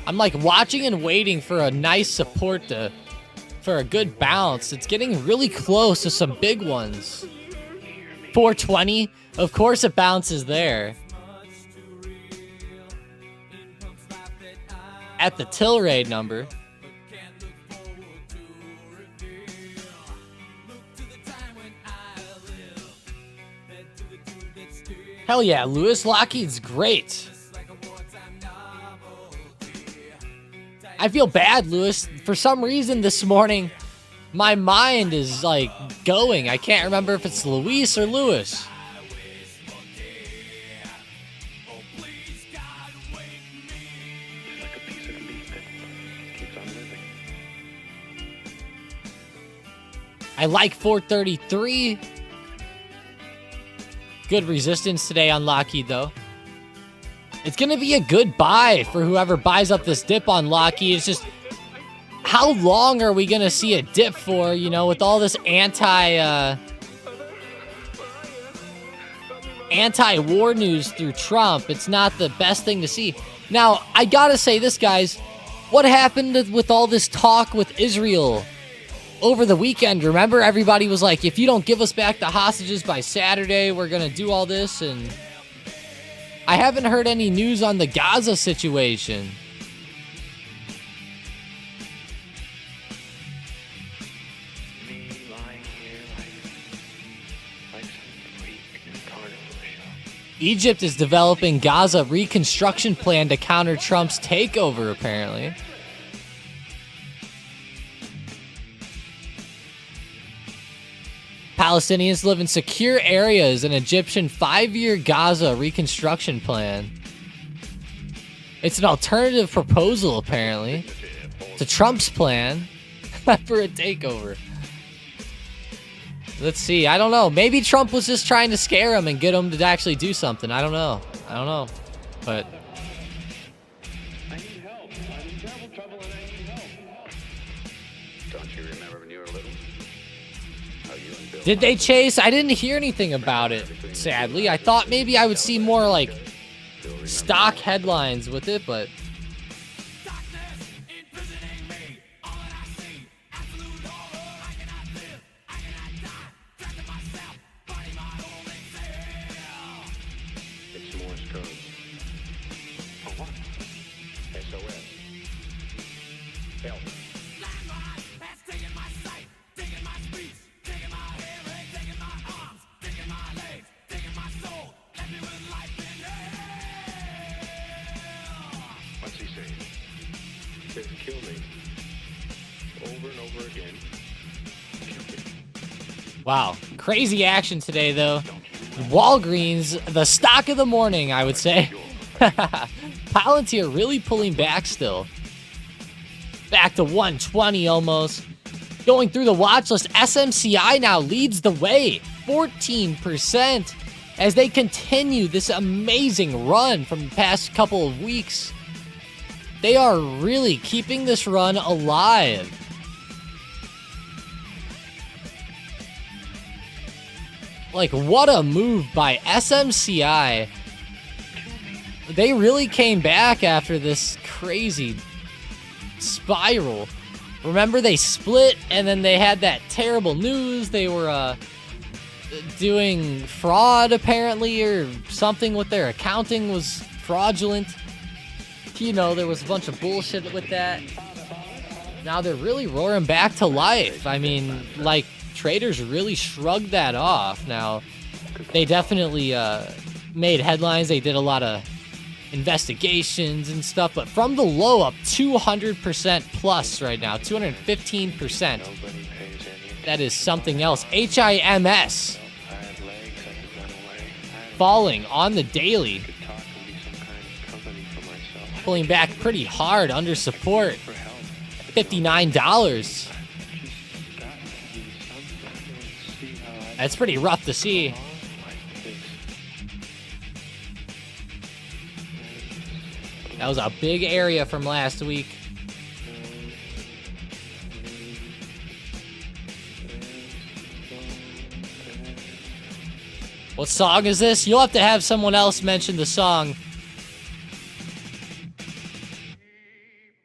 Speaker 5: I'm like watching and waiting for a nice support for a good bounce. It's getting really close to some big ones. 420, of course it bounces there. At the Tilray number. Hell yeah, Lewis. Lockheed's great. I feel bad, Lewis. For some reason this morning, my mind is like going. I can't remember if it's Luis or Lewis. I like 433. Good resistance today on Lockheed, though. It's going to be a good buy for whoever buys up this dip on Lockheed. It's just, how long are we going to see a dip for, you know, with all this anti-war news through Trump? It's not the best thing to see. Now, I got to say this, guys. What happened with all this talk with Israel over the weekend? Remember, everybody was like, if you don't give us back the hostages by Saturday, we're going to do all this. And I haven't heard any news on the Gaza situation. Egypt is developing Gaza reconstruction plan to counter Trump's takeover, apparently. Palestinians live in secure areas in Egyptian 5-year Gaza reconstruction plan. It's an alternative proposal, apparently, to Trump's plan for a takeover. Let's see. I don't know. Maybe Trump was just trying to scare him and get him to actually do something. I don't know. But
Speaker 6: I need help. I'm in trouble and I need help. Don't you remember when you were little? How you and Bill...
Speaker 5: did they chase? I didn't hear anything about it, sadly. I thought maybe I would see more like stock headlines with it, but
Speaker 6: It's Morse code. For what? SOS. Help. What's he saying? He says kill me. Over and over again. Kill me.
Speaker 5: wow. Crazy action today, though. Walgreens, the stock of the morning, I would say. Palantir really pulling back still. Back to 120 almost. Going through the watch list, SMCI now leads the way. 14% as they continue this amazing run from the past couple of weeks. They are really keeping this run alive. Like, what a move by SMCI. They really came back after this crazy spiral. Remember, they split, and then they had that terrible news. They were doing fraud, apparently, or something with their accounting was fraudulent. You know, there was a bunch of bullshit with that. Now they're really roaring back to life. I mean, like, traders really shrugged that off. Now, they definitely made headlines. They did a lot of investigations and stuff, but from the low up 200% plus right now, 215%. That is something else. HIMS falling on the daily, pulling back pretty hard under support. $59. That's pretty rough to see. That was a big area from last week. What song is this? You'll have to have someone else mention the song.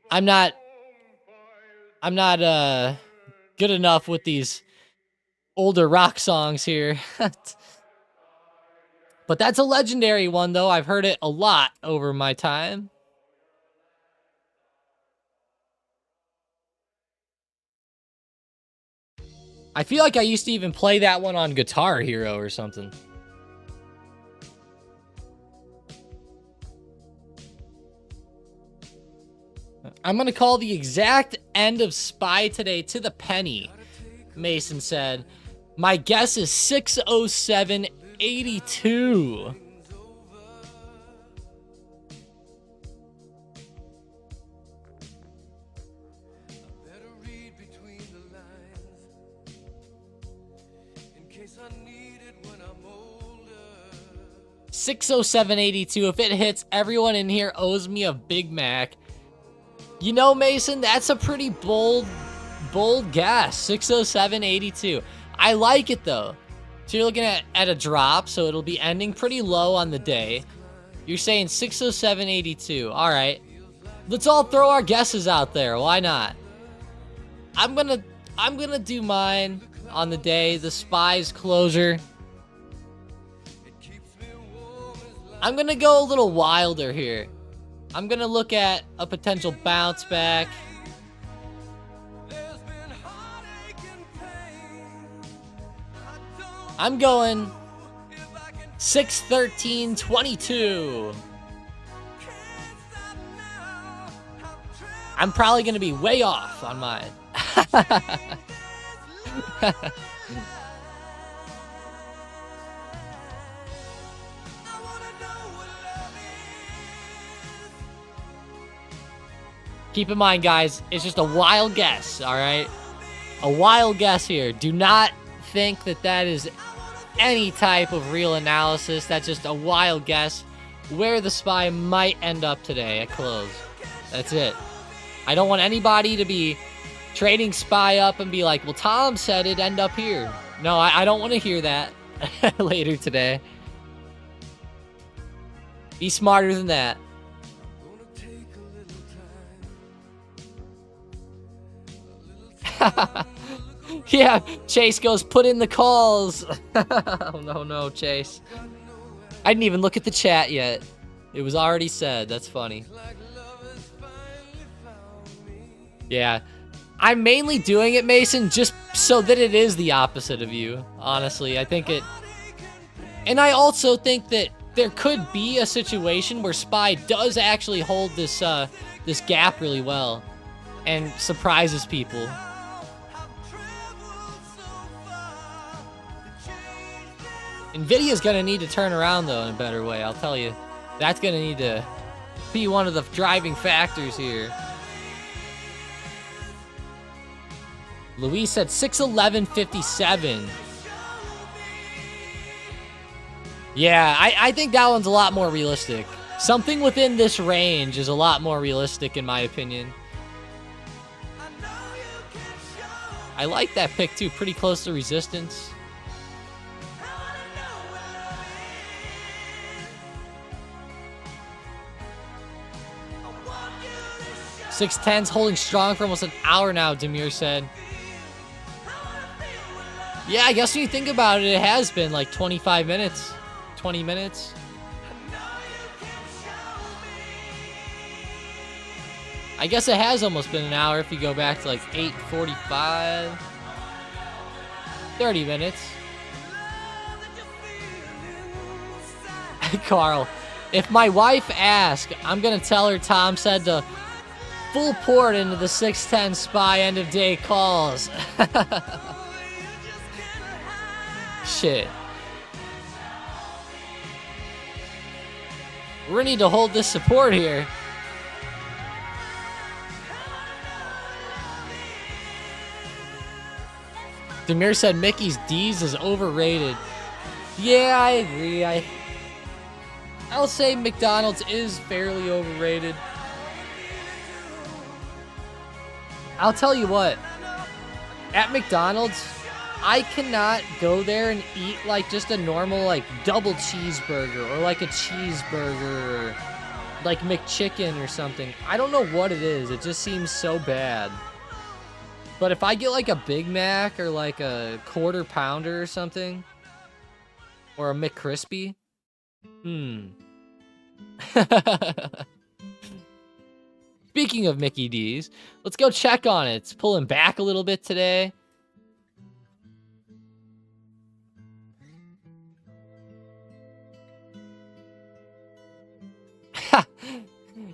Speaker 5: I'm not good enough with these older rock songs here. But that's a legendary one, though. I've heard it a lot over my time. I feel like I used to even play that one on Guitar Hero or something. I'm going to call the exact end of SPY today to the penny, Mason said. My guess is 607.82. $607.82. If it hits, everyone in here owes me a Big Mac. You know, Mason, that's a pretty bold guess. 607.82. I like it, though. So you're looking at a drop, so it'll be ending pretty low on the day. You're saying 607.82. All right. Let's all throw our guesses out there. Why not? I'm gonna do mine on the day. The SPY's closure. I'm gonna go a little wilder here. I'm gonna look at a potential bounce back. I'm going 613.22. I'm probably going to be way off on mine. Keep in mind, guys, it's just a wild guess, all right? A wild guess here. Do not think that that is any type of real analysis. That's just a wild guess where the SPY might end up today at close. That's it. I don't want anybody to be trading SPY up and be like, well, Tom said it'd end up here. No, I don't want to hear that later today. Be smarter than that. Yeah, Chase goes, put in the calls. Oh, no, Chase. I didn't even look at the chat yet. It was already said. That's funny. Yeah. I'm mainly doing it, Mason, just so that it is the opposite of you. Honestly, I think it... And I also think that there could be a situation where SPY does actually hold this, this gap really well and surprises people. Nvidia's gonna need to turn around though in a better way, I'll tell you. That's gonna need to be one of the driving factors here. Luis said 611.57. Yeah, I think that one's a lot more realistic. Something within this range is a lot more realistic in my opinion. I like that pick too, pretty close to resistance. $610's holding strong for almost an hour now, Demir said. Yeah, I guess when you think about it, it has been like 25 minutes, 20 minutes. I guess it has almost been an hour if you go back to like 8:45. 30 minutes. Carl, if my wife asks, I'm going to tell her Tom said to full port into the 610 SPY end of day calls. Shit. We're gonna need to hold this support here. Demir said Mickey's D's is overrated. Yeah, I agree. I'll say McDonald's is fairly overrated. I'll tell you what, at McDonald's, I cannot go there and eat like just a normal like double cheeseburger or like a cheeseburger or like McChicken or something. I don't know what it is. It just seems so bad. But if I get like a Big Mac or like a quarter pounder or something, or a McCrispy, Speaking of Mickey D's, let's go check on it. It's pulling back a little bit today.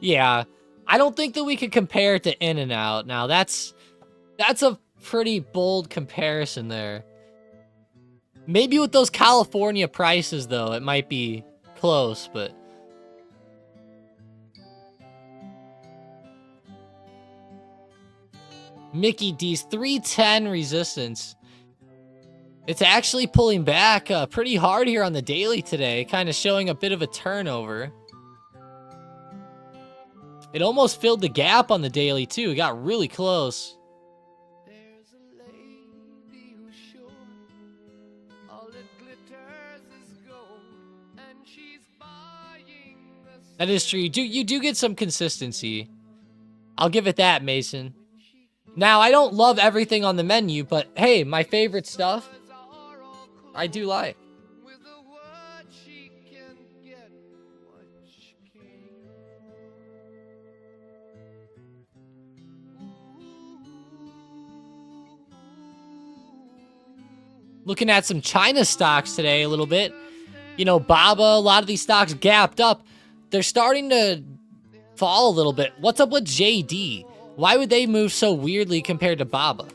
Speaker 5: Yeah, I don't think that we could compare it to In-N-Out. Now, that's a pretty bold comparison there. Maybe with those California prices, though, it might be close, but... Mickey D's 310 resistance. It's actually pulling back pretty hard here on the daily today, kind of showing a bit of a turnover. It almost filled the gap on the daily too. It got really close. That is true. You do get some consistency. I'll give it that, Mason. Now, I don't love everything on the menu, but hey, my favorite stuff, I do like. Looking at some China stocks today a little bit. You know, Baba, a lot of these stocks gapped up. They're starting to fall a little bit. What's up with JD? Why would they move so weirdly compared to Baba?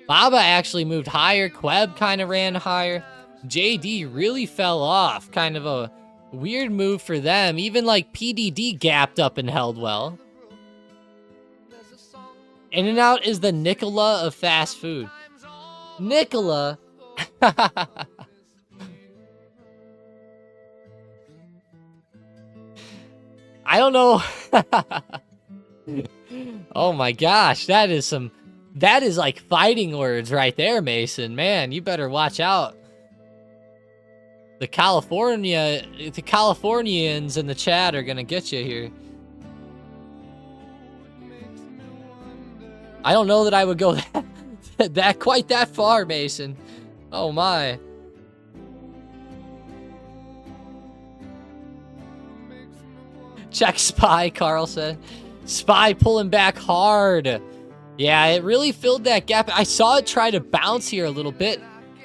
Speaker 5: Baba actually moved higher. Queb kind of ran higher. JD really fell off. Kind of a weird move for them. Even like PDD gapped up and held well. In-N-Out is the Nikola of fast food. Nikola? I don't know. Oh my gosh, that is like fighting words right there, Mason. Man, you better watch out. The Californians in the chat are gonna get you here. I don't know that I would go quite that far, Mason. Oh my. Check SPY, Carl said. SPY pulling back hard. Yeah, it really filled that gap. I saw it try to bounce here a little bit.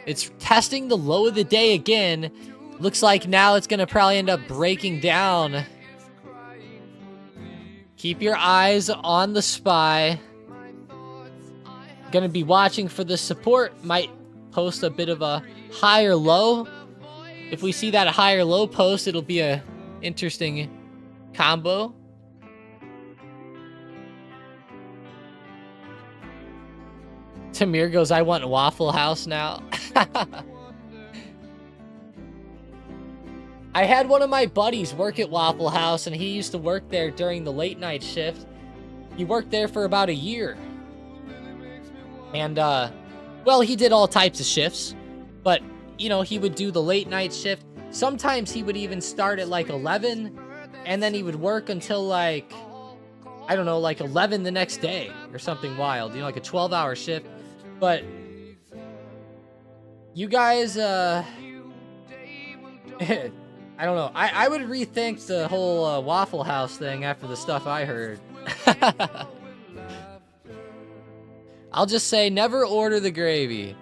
Speaker 5: It's testing the low of the day again. Looks like now it's going to probably end up breaking down. Keep your eyes on the SPY. Going to be watching for the support. Might post a bit of a higher low. If we see that higher low post, it'll be a interesting combo. Tamir goes, I want Waffle House now. I had one of my buddies work at Waffle House, and he used to work there during the late night shift. He worked there for about a year. And, well, he did all types of shifts. But, you know, he would do the late night shift. Sometimes he would even start at like 11, and then he would work until like, I don't know, like 11 the next day or something wild. You know, like a 12-hour shift. But you guys, I don't know. I would rethink the whole Waffle House thing after the stuff I heard. I'll just say never order the gravy.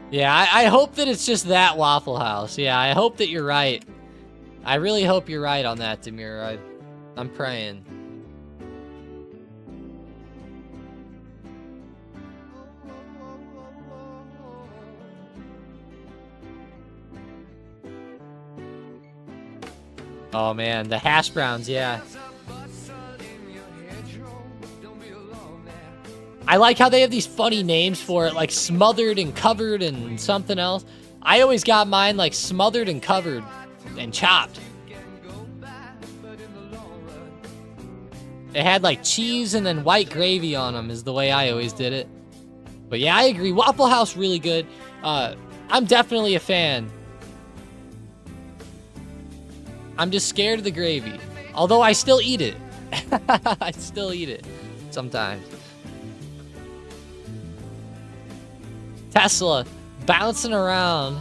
Speaker 5: Yeah, I hope that it's just that Waffle House. Yeah, I hope that you're right. I really hope you're right on that, Demir. I'm praying. Oh man, the hash browns, yeah. I like how they have these funny names for it, like smothered and covered and something else. I always got mine like smothered and covered and chopped. It had like cheese and then white gravy on them is the way I always did it. But yeah, I agree. Waffle House, really good. I'm definitely a fan. I'm just scared of the gravy. Although I still eat it. I still eat it sometimes. Tesla bouncing around.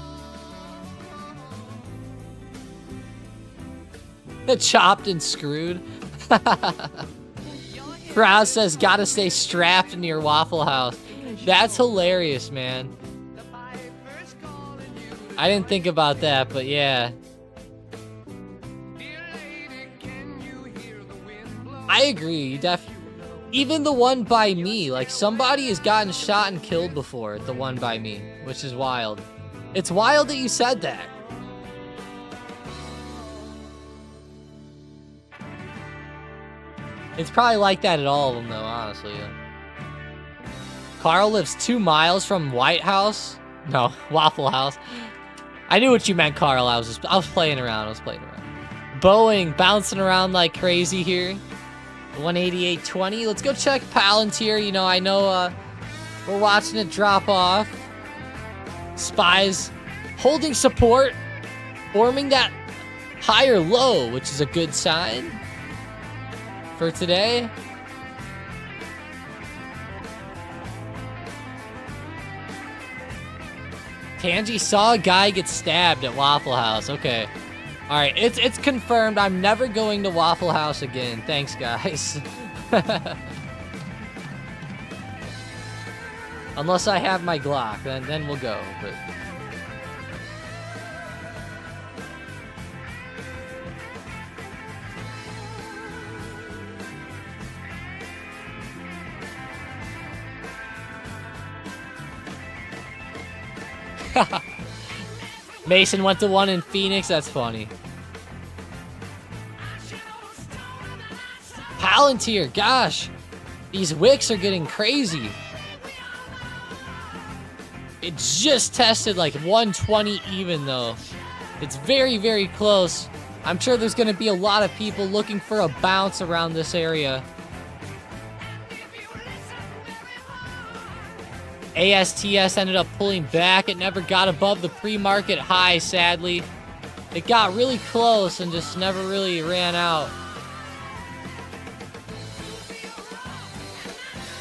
Speaker 5: Chopped and screwed. Crowd says gotta stay strapped near Waffle House. That's hilarious, man. I didn't think about that, but yeah. I agree, even the one by me, like somebody has gotten shot and killed before at the one by me, which is wild. It's wild that you said that. It's probably like that at all of them though, honestly. Carl lives 2 miles from White House. No, Waffle House. I knew what you meant, Carl. I was playing around. Boeing bouncing around like crazy here. 188.20. Let's go check Palantir. You know, I know we're watching it drop off. SPY's holding support, forming that higher low, which is a good sign for today. Tanji saw a guy get stabbed at Waffle House. Okay. All right, it's confirmed. I'm never going to Waffle House again. Thanks, guys. Unless I have my Glock, then we'll go. But Mason went to one in Phoenix. That's funny. Palantir, gosh, these wicks are getting crazy. It just tested like 120 even though. It's very, very close. I'm sure there's going to be a lot of people looking for a bounce around this area. ASTS ended up pulling back. It never got above the pre-market high, sadly. It got really close and just never really ran out.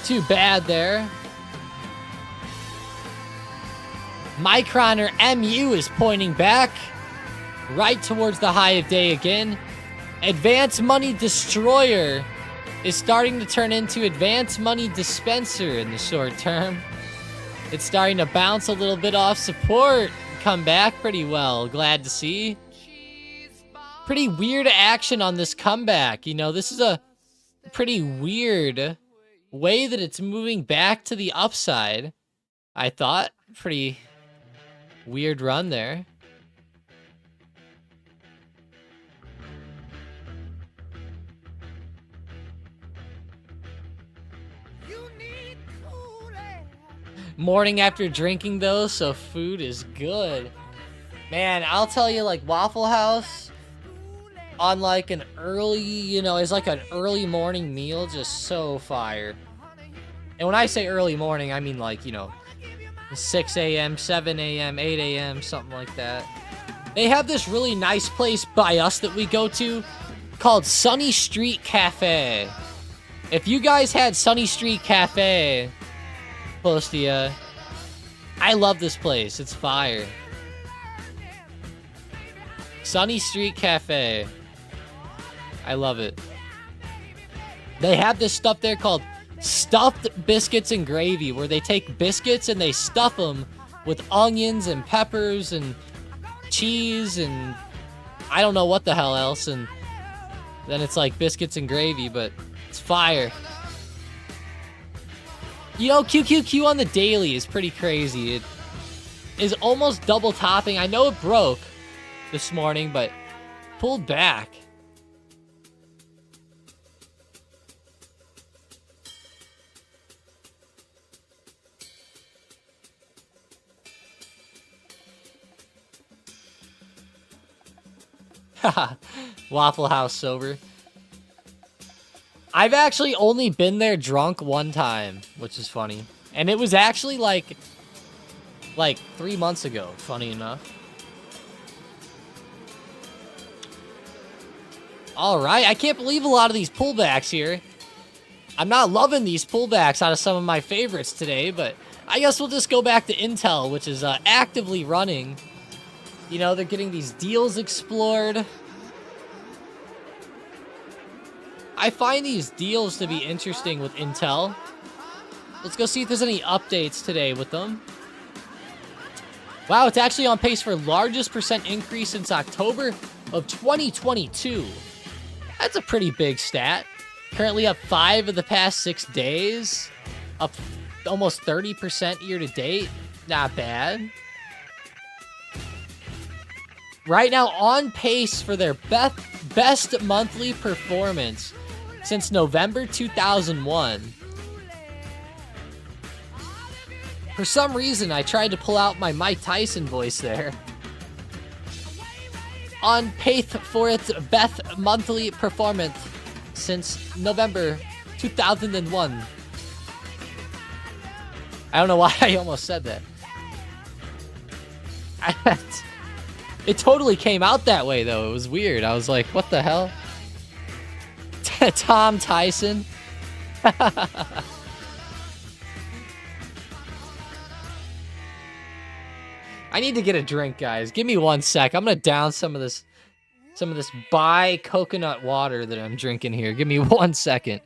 Speaker 5: Too bad there. Micron or MU is pointing back right towards the high of day again. Advanced Money Destroyer is starting to turn into Advanced Money Dispenser in the short term. It's starting to bounce a little bit off support, come back pretty well. Glad to see. Pretty weird action on this comeback. You know, this is a pretty weird way that it's moving back to the upside. I thought. Pretty weird run there. Morning after drinking though, so food is good. Man, I'll tell you, like Waffle House on like an early, you know, is like an early morning meal, just so fire. And when I say early morning, I mean like, you know, 6 a.m., 7 a.m., 8 a.m., something like that. They have this really nice place by us that we go to called Sunny Street Cafe. If you guys had Sunny Street Cafe close to you, I love this place. It's fire. Sunny Street Cafe. I love it. They have this stuff there called stuffed biscuits and gravy, where they take biscuits and they stuff them with onions and peppers and cheese and I don't know what the hell else, and then it's like biscuits and gravy, but it's fire. You know, QQQ on the daily is pretty crazy. It is almost double topping. I know it broke this morning, but pulled back. Waffle House sober. I've actually only been there drunk one time, which is funny. And it was actually like 3 months ago, funny enough. Alright, I can't believe a lot of these pullbacks here. I'm not loving these pullbacks out of some of my favorites today, but I guess we'll just go back to Intel, which is actively running. You know, they're getting these deals explored. I find these deals to be interesting with Intel. Let's go see if there's any updates today with them. Wow, it's actually on pace for largest percent increase since October of 2022. That's a pretty big stat. Currently up 5 of the past 6 days. Up almost 30% year to date. Not bad. Right now on pace for their best monthly performance since November 2001. For some reason, I tried to pull out my Mike Tyson voice there. On pace for its best monthly performance since November 2001. I don't know why I almost said that. It totally came out that way, though. It was weird. I was like, what the hell? Tom Tyson? I need to get a drink, guys. Give me 1 sec. I'm gonna down some of this Bai coconut water that I'm drinking here. Give me 1 second.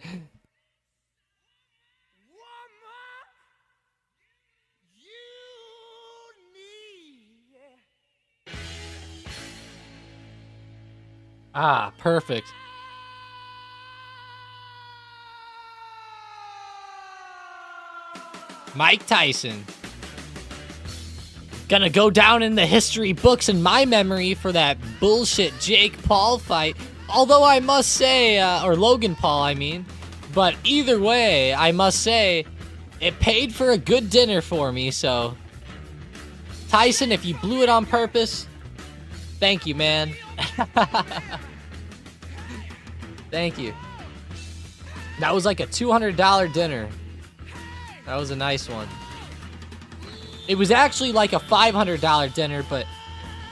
Speaker 5: Ah, perfect. Mike Tyson. Gonna go down in the history books in my memory for that bullshit Jake Paul fight. Although I must say, or Logan Paul, I mean. But either way, I must say, it paid for a good dinner for me, so. Tyson, if you blew it on purpose, thank you, man. Thank you. That was like a $200 dinner. That was a nice one. It was actually like a $500 dinner, but,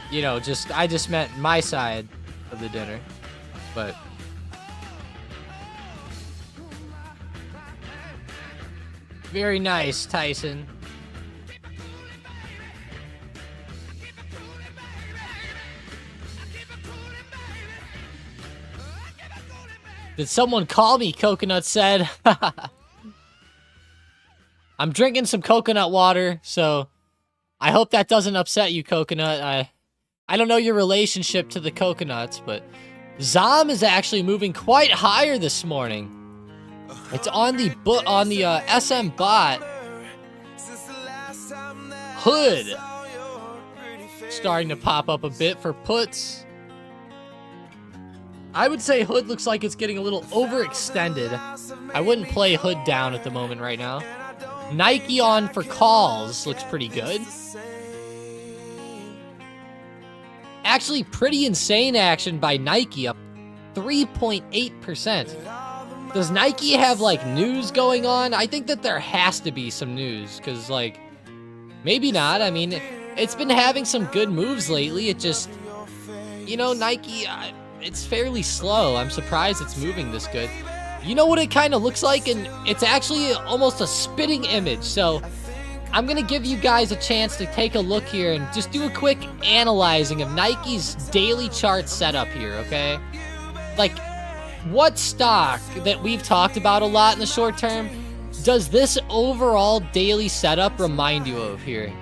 Speaker 5: you know, I just meant my side of the dinner. But very nice, Tyson. Did someone call me? Coconut said. I'm drinking some coconut water, so I hope that doesn't upset you, Coconut. I don't know your relationship to the coconuts, but ZOM is actually moving quite higher this morning. It's on the SM bot. Hood starting to pop up a bit for puts. I would say Hood looks like it's getting a little overextended. I wouldn't play Hood down at the moment right now. Nike on for calls looks pretty good. Actually, pretty insane action by Nike, up 3.8%. Does Nike have, like, news going on? I think that there has to be some news, because, like, maybe not. I mean, it's been having some good moves lately. It just, you know, Nike, it's fairly slow. I'm surprised it's moving this good. You know what it kind of looks like? And it's actually almost a spitting image. So I'm going to give you guys a chance to take a look here and just do a quick analyzing of Nike's daily chart setup here, okay? Like, what stock that we've talked about a lot in the short term does this overall daily setup remind you of here?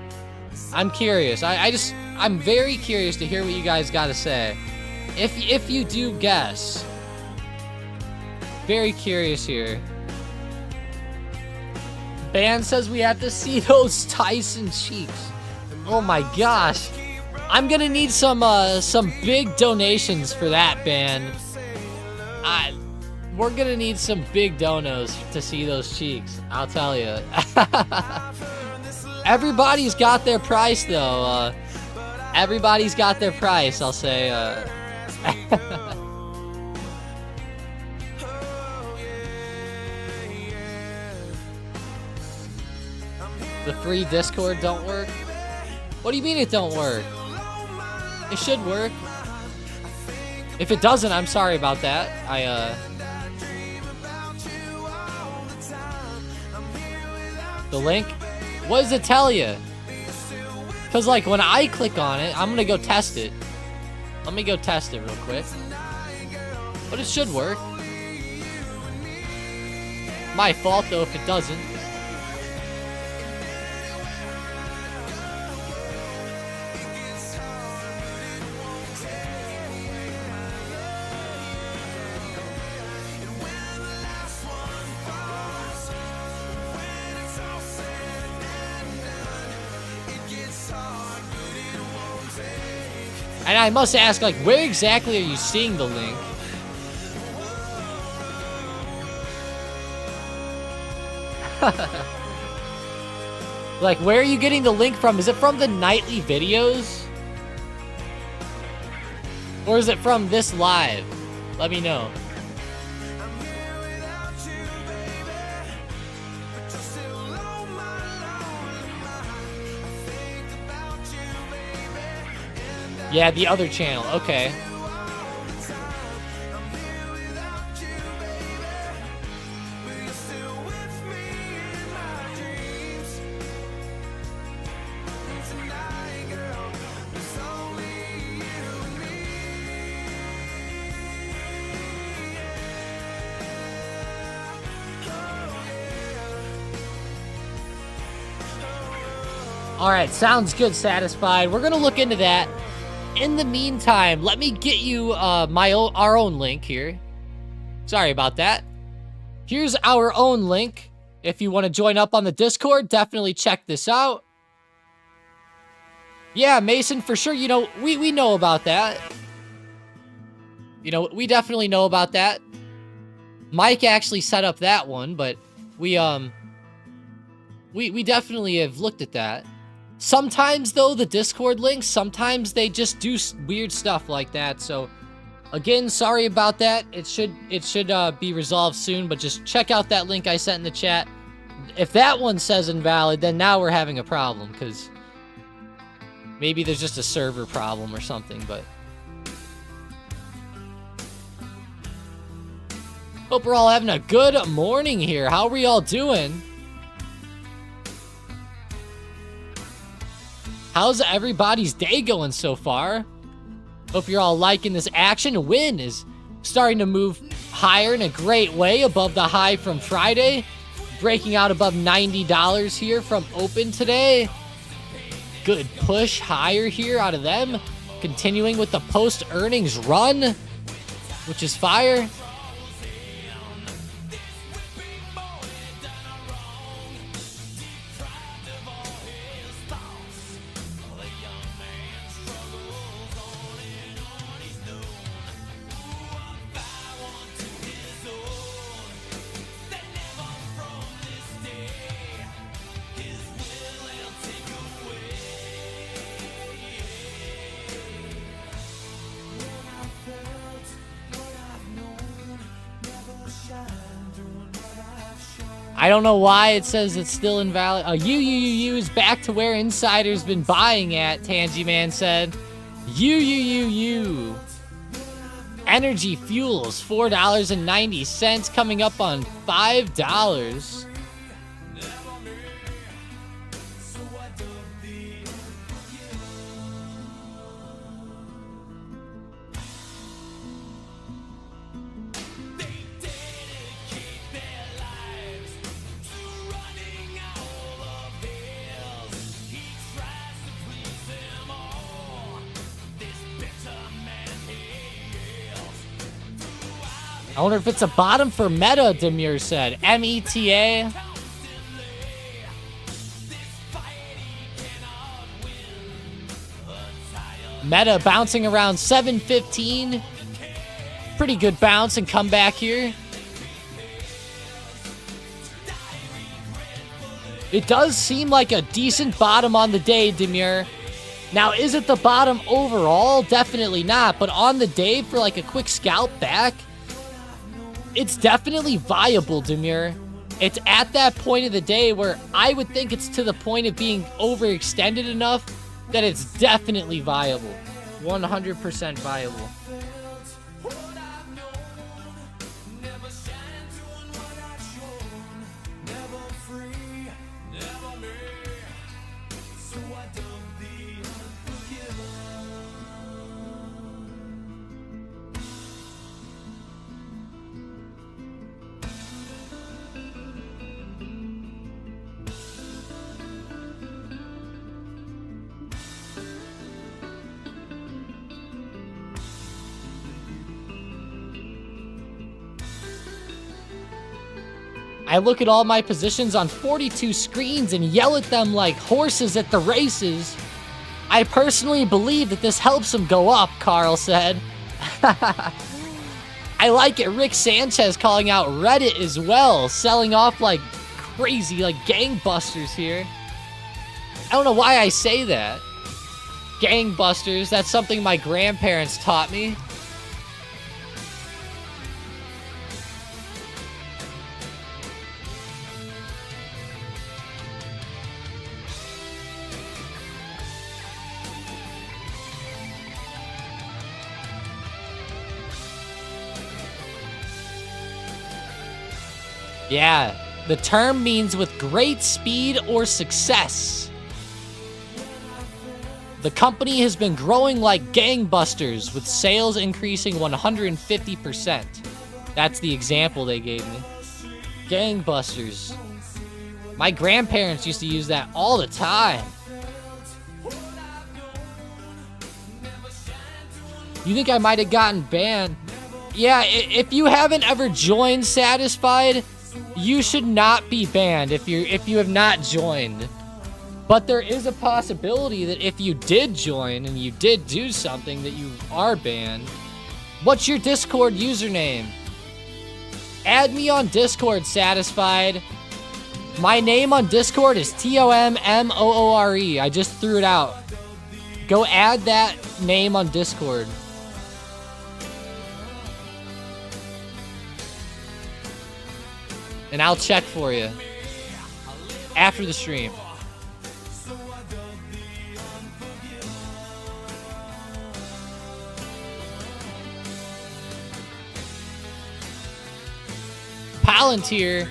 Speaker 5: I'm curious. I'm very curious to hear what you guys got to say. If you do guess. Very curious here. Ban says we have to see those Tyson cheeks. Oh my gosh. I'm gonna need some big donations for that, Ban. We're gonna need some big donos to see those cheeks. I'll tell you. Everybody's got their price, though. Everybody's got their price, I'll say. The free Discord don't work? What do you mean it don't work? It should work. If it doesn't, I'm sorry about that. The link? What does it tell you? Because, like, when I click on it, I'm going to go test it. Let me go test it real quick. But it should work. My fault, though, if it doesn't. And I must ask, like, where exactly are you seeing the link? Like, where are you getting the link from? Is it from the nightly videos? Or is it from this live? Let me know. Yeah, the other channel. Okay. All right, sounds good, Satisfied. We're going to look into that. In the meantime, let me get you our own link here. Sorry about that. Here's our own link. If you want to join up on the Discord, definitely check this out. Yeah, Mason, for sure. You know, we know about that. You know, we definitely know about that. Mike actually set up that one, but we definitely have looked at that. Sometimes, though, the Discord links, sometimes they just do weird stuff like that. So, again, sorry about that. It should be resolved soon, but just check out that link I sent in the chat. If that one says invalid, then now we're having a problem, because maybe there's just a server problem or something, but hope we're all having a good morning here. How are we all doing? How's everybody's day going so far? Hope you're all liking this action. Win is starting to move higher in a great way above the high from Friday. Breaking out above $90 here from open today. Good push higher here out of them. Continuing with the post-earnings run, which is fire. I don't know why it says it's still invalid. You is back to where insiders been buying at, Tangy Man said. You. Energy Fuels, $4.90, coming up on $5. I wonder if it's a bottom for Meta, Demir said. META. Meta bouncing around 715. Pretty good bounce and comeback here. It does seem like a decent bottom on the day, Demir. Now, is it the bottom overall? Definitely not. But on the day for like a quick scalp back, it's definitely viable, Demir. It's at that point of the day where I would think it's to the point of being overextended enough that it's definitely viable. 100% viable. I look at all my positions on 42 screens and yell at them like horses at the races. I personally believe that this helps them go up, Carl said. I like it. Rick Sanchez calling out Reddit as well, selling off like crazy, like gangbusters here. I don't know why I say that. Gangbusters, that's something my grandparents taught me. Yeah, the term means with great speed or success. The company has been growing like gangbusters, with sales increasing 150%. That's the example they gave me. Gangbusters. My grandparents used to use that all the time. You think I might have gotten banned? Yeah, if you haven't ever joined Satisfied, you should not be banned if you have not joined. But there is a possibility that if you did join and you did do something that you are banned. What's your Discord username? Add me on Discord, Satisfied. My name on Discord is TOMMOORE. I just threw it out. Go add that name on Discord. And I'll check for you after the stream. Palantir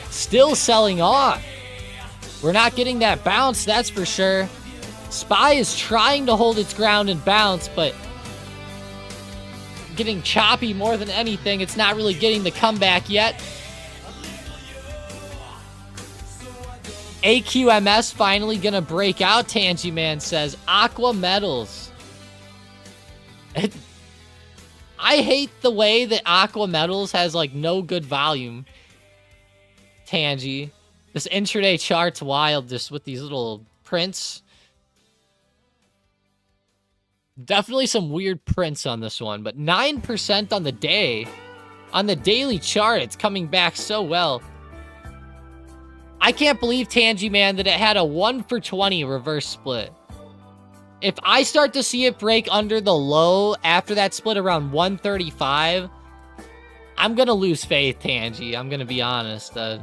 Speaker 5: still selling off. We're not getting that bounce, that's for sure. SPY is trying to hold its ground and bounce, but getting choppy more than anything. It's not really getting the comeback yet. AQMS finally gonna break out, Tangy Man says. Aqua Metals. I hate the way that Aqua Metals has like no good volume. Tangy. This intraday chart's wild just with these little prints. Definitely some weird prints on this one, but 9% on the day. On the daily chart, it's coming back so well. I can't believe, Tangy Man, that it had a 1 for 20 reverse split. If I start to see it break under the low after that split around 135, I'm going to lose faith, Tangy. I'm going to be honest. That's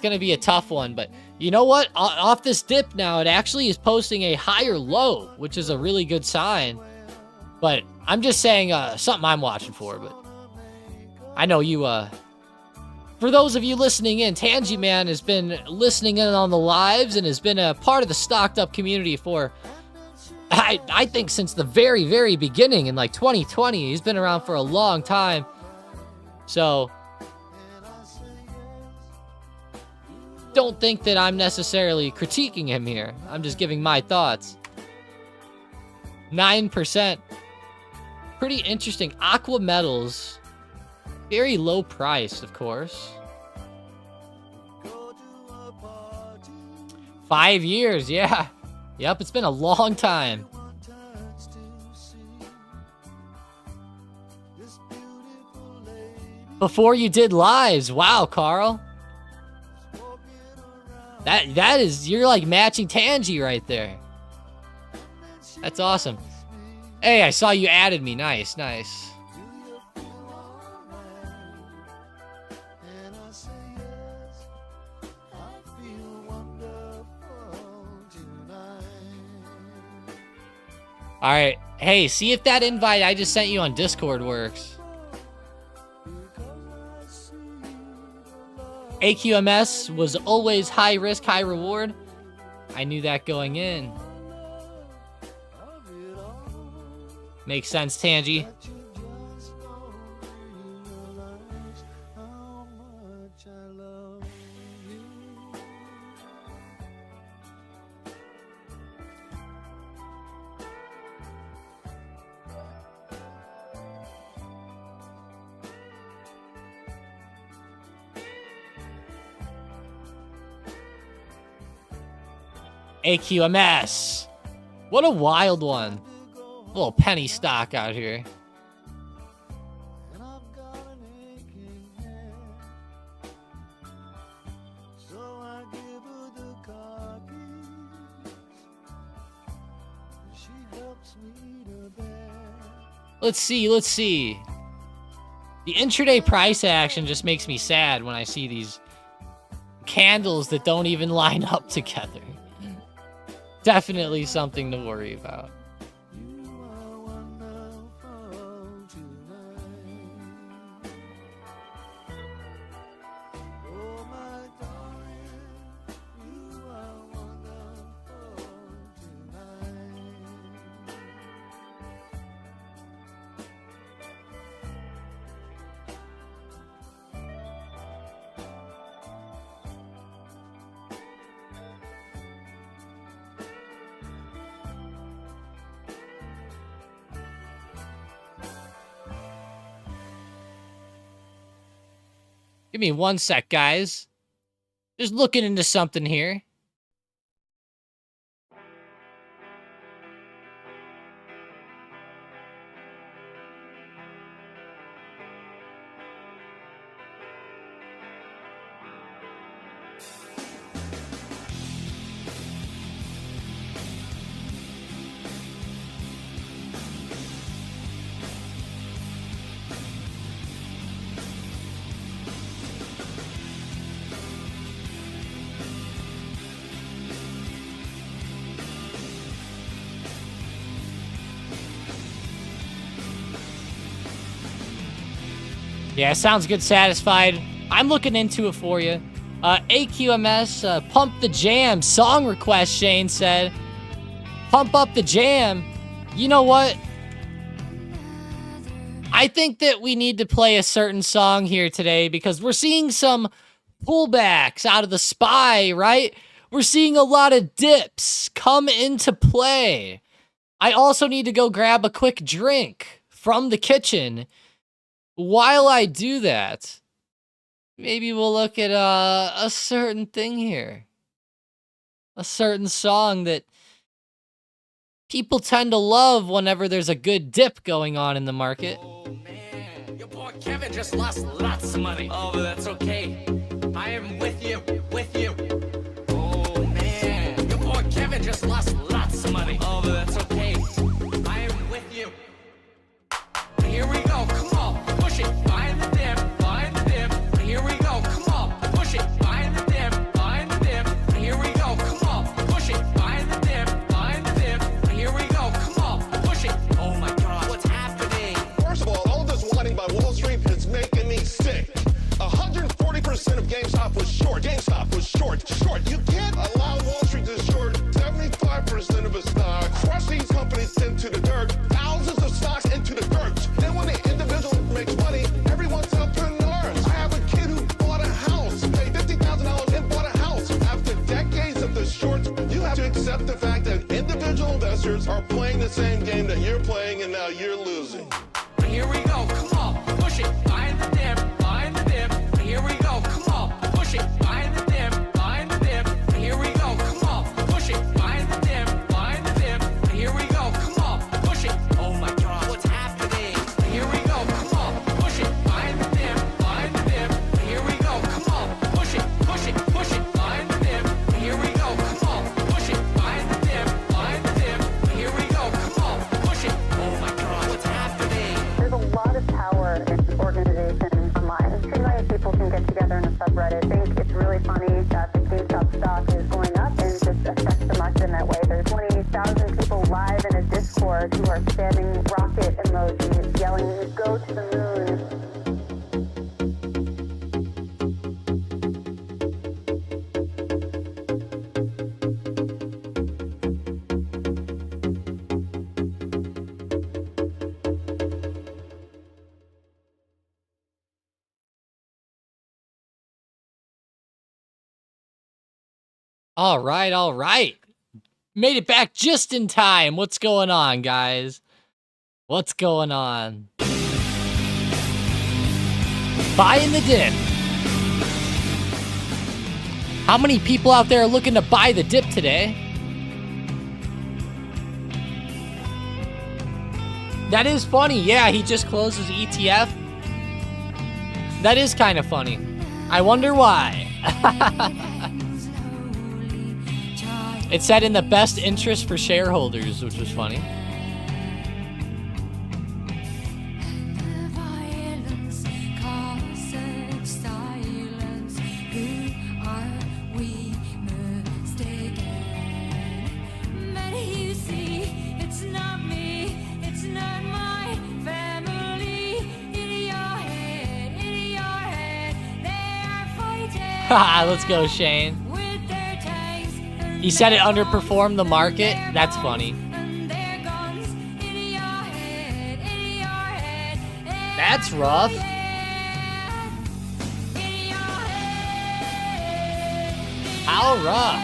Speaker 5: going to be a tough one. But you know what? Off this dip now, it actually is posting a higher low, which is a really good sign. But I'm just saying something I'm watching for. But I know you... For those of you listening in, Tangy Man has been listening in on the lives and has been a part of the Stocked Up community for, I think, since the very, very beginning in like 2020. He's been around for a long time. So, don't think that I'm necessarily critiquing him here. I'm just giving my thoughts. 9%. Pretty interesting. Aqua Metals. Very low price, of course. 5 years, yeah. Yep, it's been a long time. Before you did lives. Wow, Carl. That is, you're like matching Tangy right there. That's awesome. Hey, I saw you added me. Nice, nice. All right. Hey, see if that invite I just sent you on Discord works. AQMS was always high risk, high reward. I knew that going in. Makes sense, Tangy. AQMS. What a wild one. Little penny stock out here. Let's see. The intraday price action just makes me sad when I see these candles that don't even line up together. Definitely something to worry about. Give me 1 sec, guys. Just looking into something here. Yeah, sounds good, Satisfied. I'm looking into it for you. AQMS, Pump the Jam, song request, Shane said. Pump up the jam. You know what? I think that we need to play a certain song here today because we're seeing some pullbacks out of the SPY, right? We're seeing a lot of dips come into play. I also need to go grab a quick drink from the kitchen. While I do that, maybe we'll look at a certain thing here. A certain song that people tend to love whenever there's a good dip going on in the market.
Speaker 3: Oh man, your boy Kevin just lost lots of money. Oh, but that's okay. I am with you, with you. Oh man, your boy Kevin just lost lots of money. Oh, but that's okay. I am with you. Here we go, come on. Push it, find the dip, find the dip. Here we go, come on, push it, find the dip, find the dip. Here we go, come on, push it, find the dip, find the dip. Here we go, come on, push it. Oh my God, what's happening?
Speaker 7: First of all this whining by Wall Street is making me sick. 140% of GameStop was short. GameStop was short. You can't allow Wall Street to short 75% of its stock, crush these companies into the dirt, thousands of stocks into the dirt. Then when the individual makes money, everyone's entrepreneurs. I have a kid who bought a house, paid $50,000 and bought a house. After decades of the shorts, you have to accept the fact that individual investors are playing the same game that you're playing and now you're losing.
Speaker 3: Here we go, come on, push it, find the dip, find the dip. Here we go, come on, push it, find the dip, find the dip. Here we go, come on, push it, find the dip, find the dip. Here we go, come on, push it. Oh my God, what's happening? Here we go, come on, push it, find the dip, find the dip. Here we go, come on, push it, push it, push it, find the dip. Here we go, come on, push it, find the dip, find the dip. Here we go, come on, push it. Oh my God, what's happening?
Speaker 8: There's a lot of power in organization online. 2 million people can get together in a subreddit. I think it's really funny that the GameStop stock is going up and just affects the market in that way. There's 20,000 people live in a Discord who are spamming rocket emojis, yelling, "Go to the moon."
Speaker 5: All right, all right. Made it back just in time. What's going on, guys? What's going on? Buying the dip. How many people out there are looking to buy the dip today? That is funny. Yeah, he just closed his ETF. That is kind of funny. I wonder why. It said in the best interest for shareholders, which was funny. Let's go, Shane. He said it underperformed the market. That's funny. That's rough. How rough?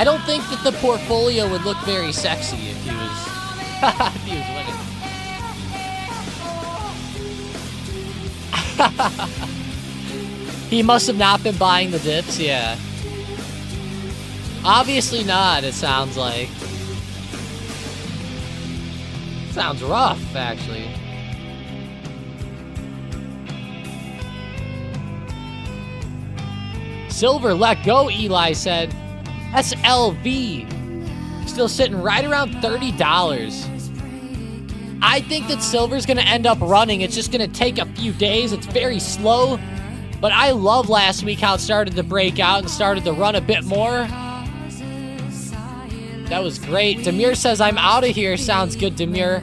Speaker 5: I don't think that the portfolio would look very sexy if he was, if he was winning. He must have not been buying the dips, yeah. Obviously not, it sounds like. Sounds rough, actually. Silver let go, Eli said. SLV. Still sitting right around $30. I think that silver's going to end up running. It's just going to take a few days. It's very slow. But I love last week how it started to break out and started to run a bit more. That was great. Demir says, I'm out of here. Sounds good, Demir.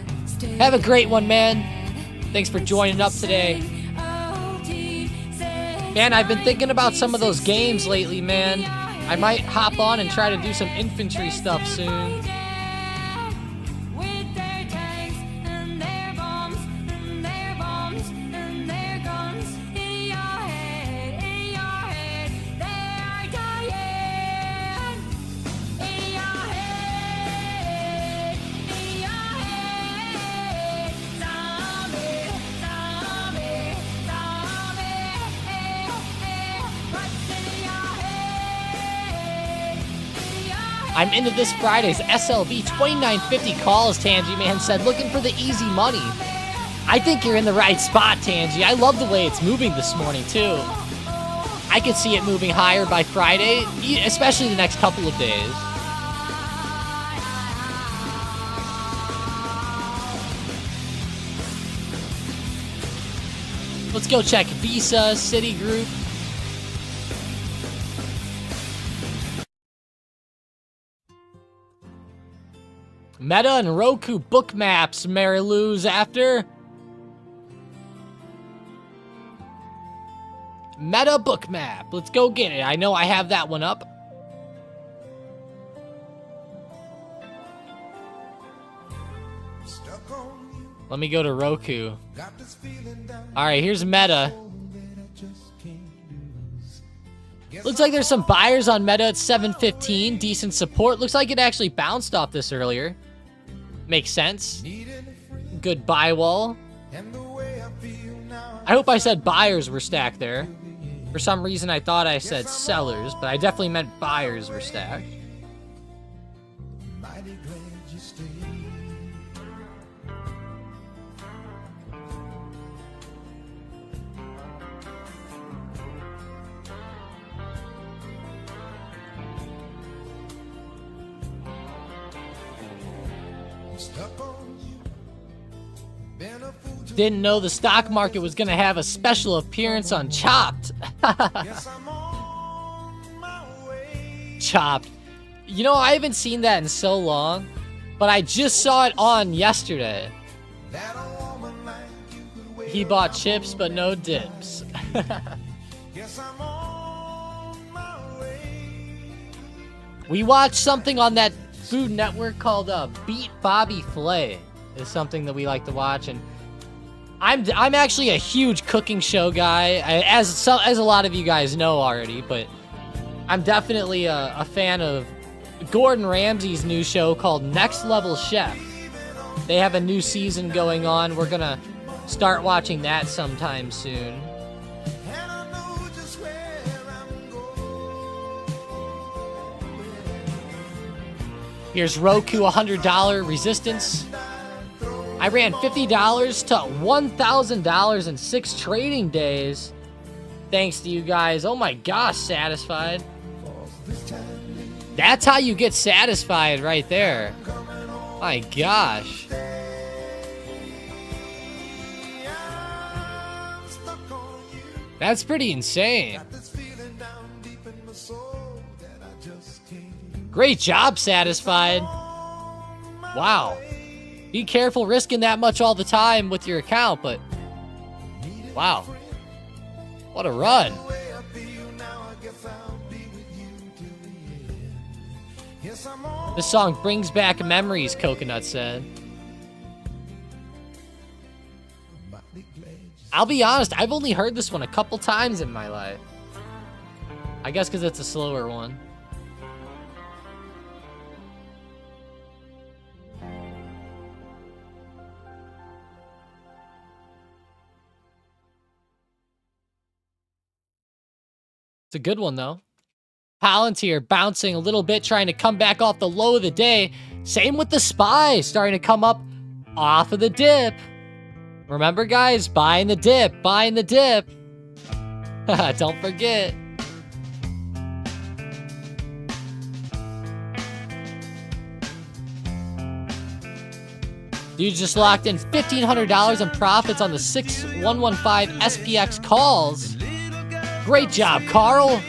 Speaker 5: Have a great one, man. Thanks for joining up today. Man, I've been thinking about some of those games lately, man. I might hop on and try to do some infantry stuff soon. I'm into this Friday's SLV 2950 calls, Tangy Man said, looking for the easy money. I think you're in the right spot, Tangy. I love the way it's moving this morning, too. I could see it moving higher by Friday, especially the next couple of days. Let's go check Visa, Citigroup. Meta and Roku book maps, Mary Lou's after. Meta book map. Let's go get it. I know I have that one up. Let me go to Roku. All right, here's Meta. Looks like there's some buyers on Meta at 715. Decent support. Looks like it actually bounced off this earlier. Makes sense. Good buy wall. I hope I said buyers were stacked there. For some reason, I thought I said sellers, but I definitely meant buyers were stacked. Didn't know the stock market was going to have a special appearance on Chopped. Chopped. You know, I haven't seen that in so long, but I just saw it on yesterday. He bought chips, but no dips. We watched something on that Food Network called Beat Bobby Flay. Is something that we like to watch, and I'm actually a huge cooking show guy, as a lot of you guys know already, but I'm definitely a fan of Gordon Ramsay's new show called Next Level Chef. They have a new season going on. We're gonna start watching that sometime soon. Here's Roku, $100 resistance. I ran $50 to $1,000 in 6 trading days. Thanks to you guys. Oh my gosh, satisfied. That's how you get satisfied right there. My gosh. That's pretty insane. Great job, satisfied. Wow. Be careful risking that much all the time with your account, but wow. What a run. This song brings back memories, Coconut said. I'll be honest, I've only heard this one a couple times in my life. I guess because it's a slower one. It's a good one, though. Palantir bouncing a little bit, trying to come back off the low of the day. Same with the SPY, starting to come up off of the dip. Remember, guys, buying the dip, buying the dip. Don't forget. Dude just locked in $1,500 in profits on the 6115 SPX calls. Great job, Carl.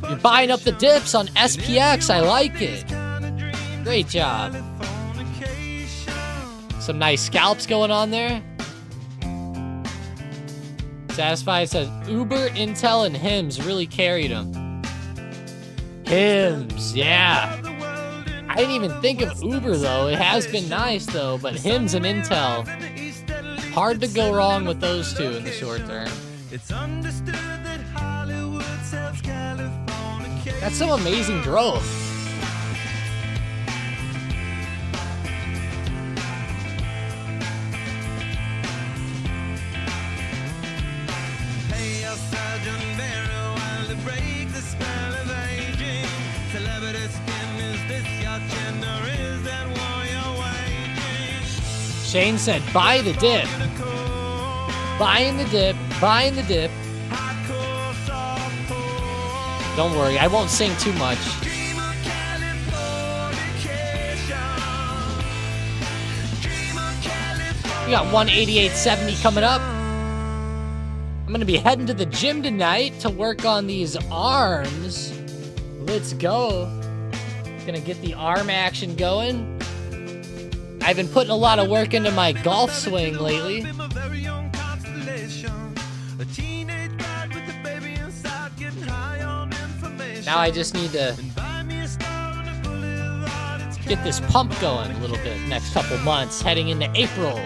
Speaker 5: You're buying up the dips on SPX. I like it. Great job. Some nice scalps going on there. Satisfied says Uber, Intel, and HIMS really carried them. HIMS, yeah. I didn't even think of Uber, though. It has been nice, though. But HIMS and Intel, hard to go wrong with those two in the short term. That's some amazing growth. Shane said, buy the dip. Buying the dip, buying the dip. Don't worry, I won't sing too much. We got 188.70 coming up. I'm gonna be heading to the gym tonight to work on these arms. Let's go. Gonna get the arm action going. I've been putting a lot of work into my golf swing lately. Now I just need to get this pump going a little bit next couple months, heading into April.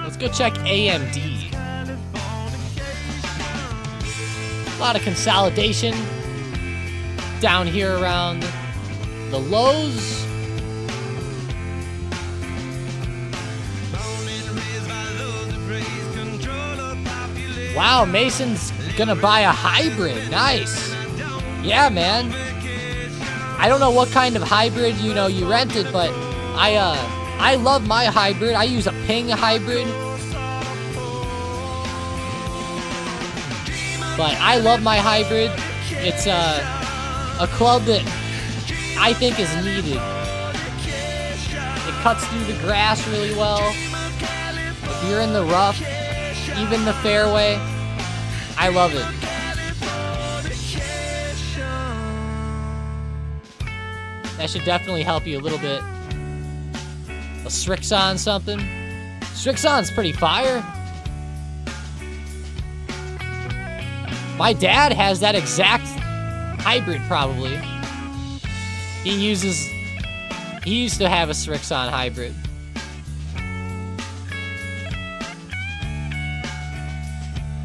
Speaker 5: Let's go check AMD. A lot of consolidation down here around the lows. Wow, Mason's gonna buy a hybrid. Nice. Yeah, man. I don't know what kind of hybrid, you rented, but I love my hybrid. I use a Ping hybrid. But I love my hybrid. It's a club that I think is needed. It cuts through the grass really well. If you're in the rough, even the fairway, I love it. That should definitely help you a little bit. A Strixon something. Strixon's pretty fire. My dad has that exact hybrid, probably. He used to have a Strixon hybrid.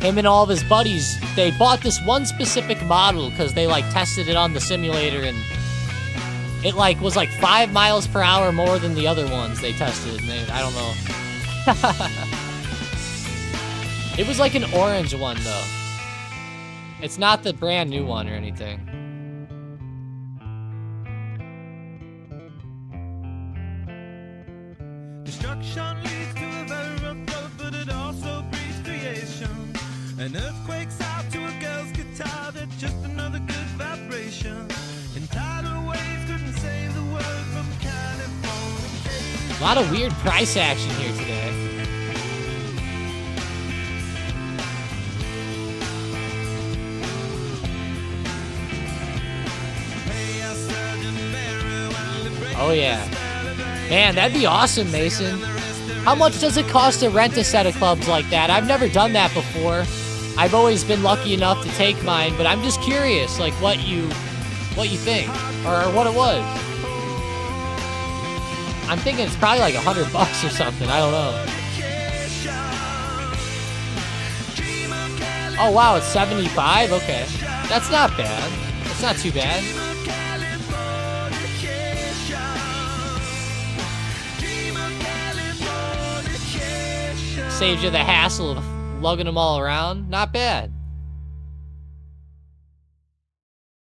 Speaker 5: Him and all of his buddies, they bought this one specific model because they tested it on the simulator, and it was 5 miles per hour more than the other ones they tested. And I don't know. It was an orange one, though. It's not the brand new one or anything.
Speaker 9: Destruction leads to a very rough road, but it also breeds creation. An earthquake's out to a girl's guitar, that's just another good vibration. And tidal waves couldn't save the world from California.
Speaker 5: A lot of weird price action here today. Oh yeah. Man, that'd be awesome, Mason. How much does it cost to rent a set of clubs like that? I've never done that before. I've always been lucky enough to take mine, but I'm just curious, what you think, or what it was. I'm thinking it's probably $100 or something. I don't know. Oh, wow, it's 75? Okay. That's not bad. That's not too bad. Saves you the hassle of lugging them all around. Not bad.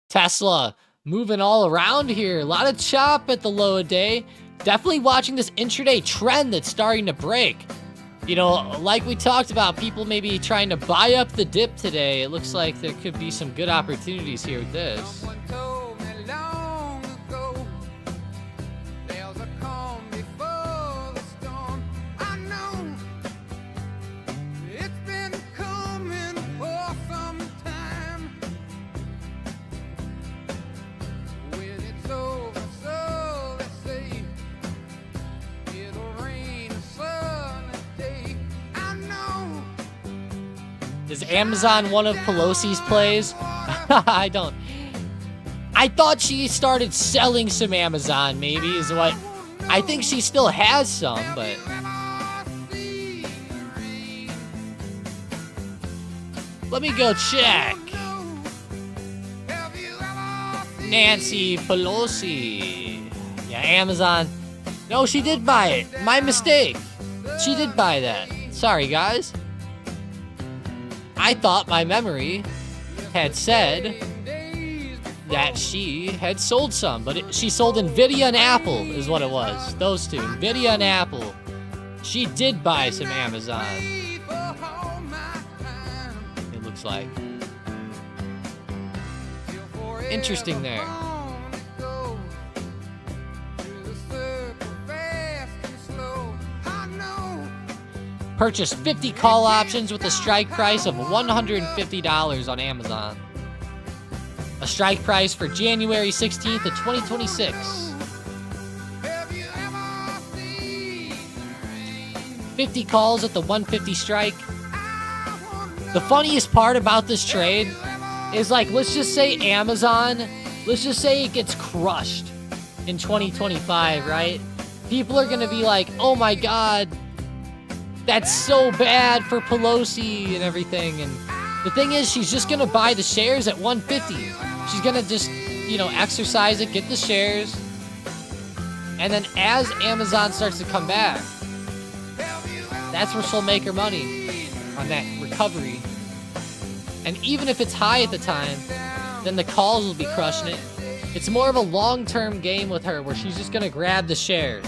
Speaker 5: Tesla moving all around here. A lot of chop at the low of day. Definitely watching this intraday trend that's starting to break. You know, like we talked about, people maybe trying to buy up the dip today. It looks like there could be some good opportunities here with this. Is Amazon one of Pelosi's plays? I don't. I thought she started selling some Amazon, maybe, is what. I think she still has some, but. Let me go check. Nancy Pelosi. Yeah, Amazon. No, she did buy it. My mistake. She did buy that. Sorry, guys. I thought my memory had said that she had sold some, but she sold Nvidia and Apple is what it was. Those two, Nvidia and Apple. She did buy some Amazon. It looks like. Interesting there. Purchase 50 call options with a strike price of $150 on Amazon. A strike price for January 16th of 2026. 50 calls at the 150 strike. The funniest part about this trade is, like, let's just say Amazon, let's just say it gets crushed in 2025, right? People are going to be like, oh my God, that's so bad for Pelosi and everything. And the thing is, she's just going to buy the shares at 150. She's going to just, you know, exercise it, get the shares. And then as Amazon starts to come back, that's where she'll make her money on that recovery. And even if it's high at the time, then the calls will be crushing it. It's more of a long-term game with her where she's just going to grab the shares.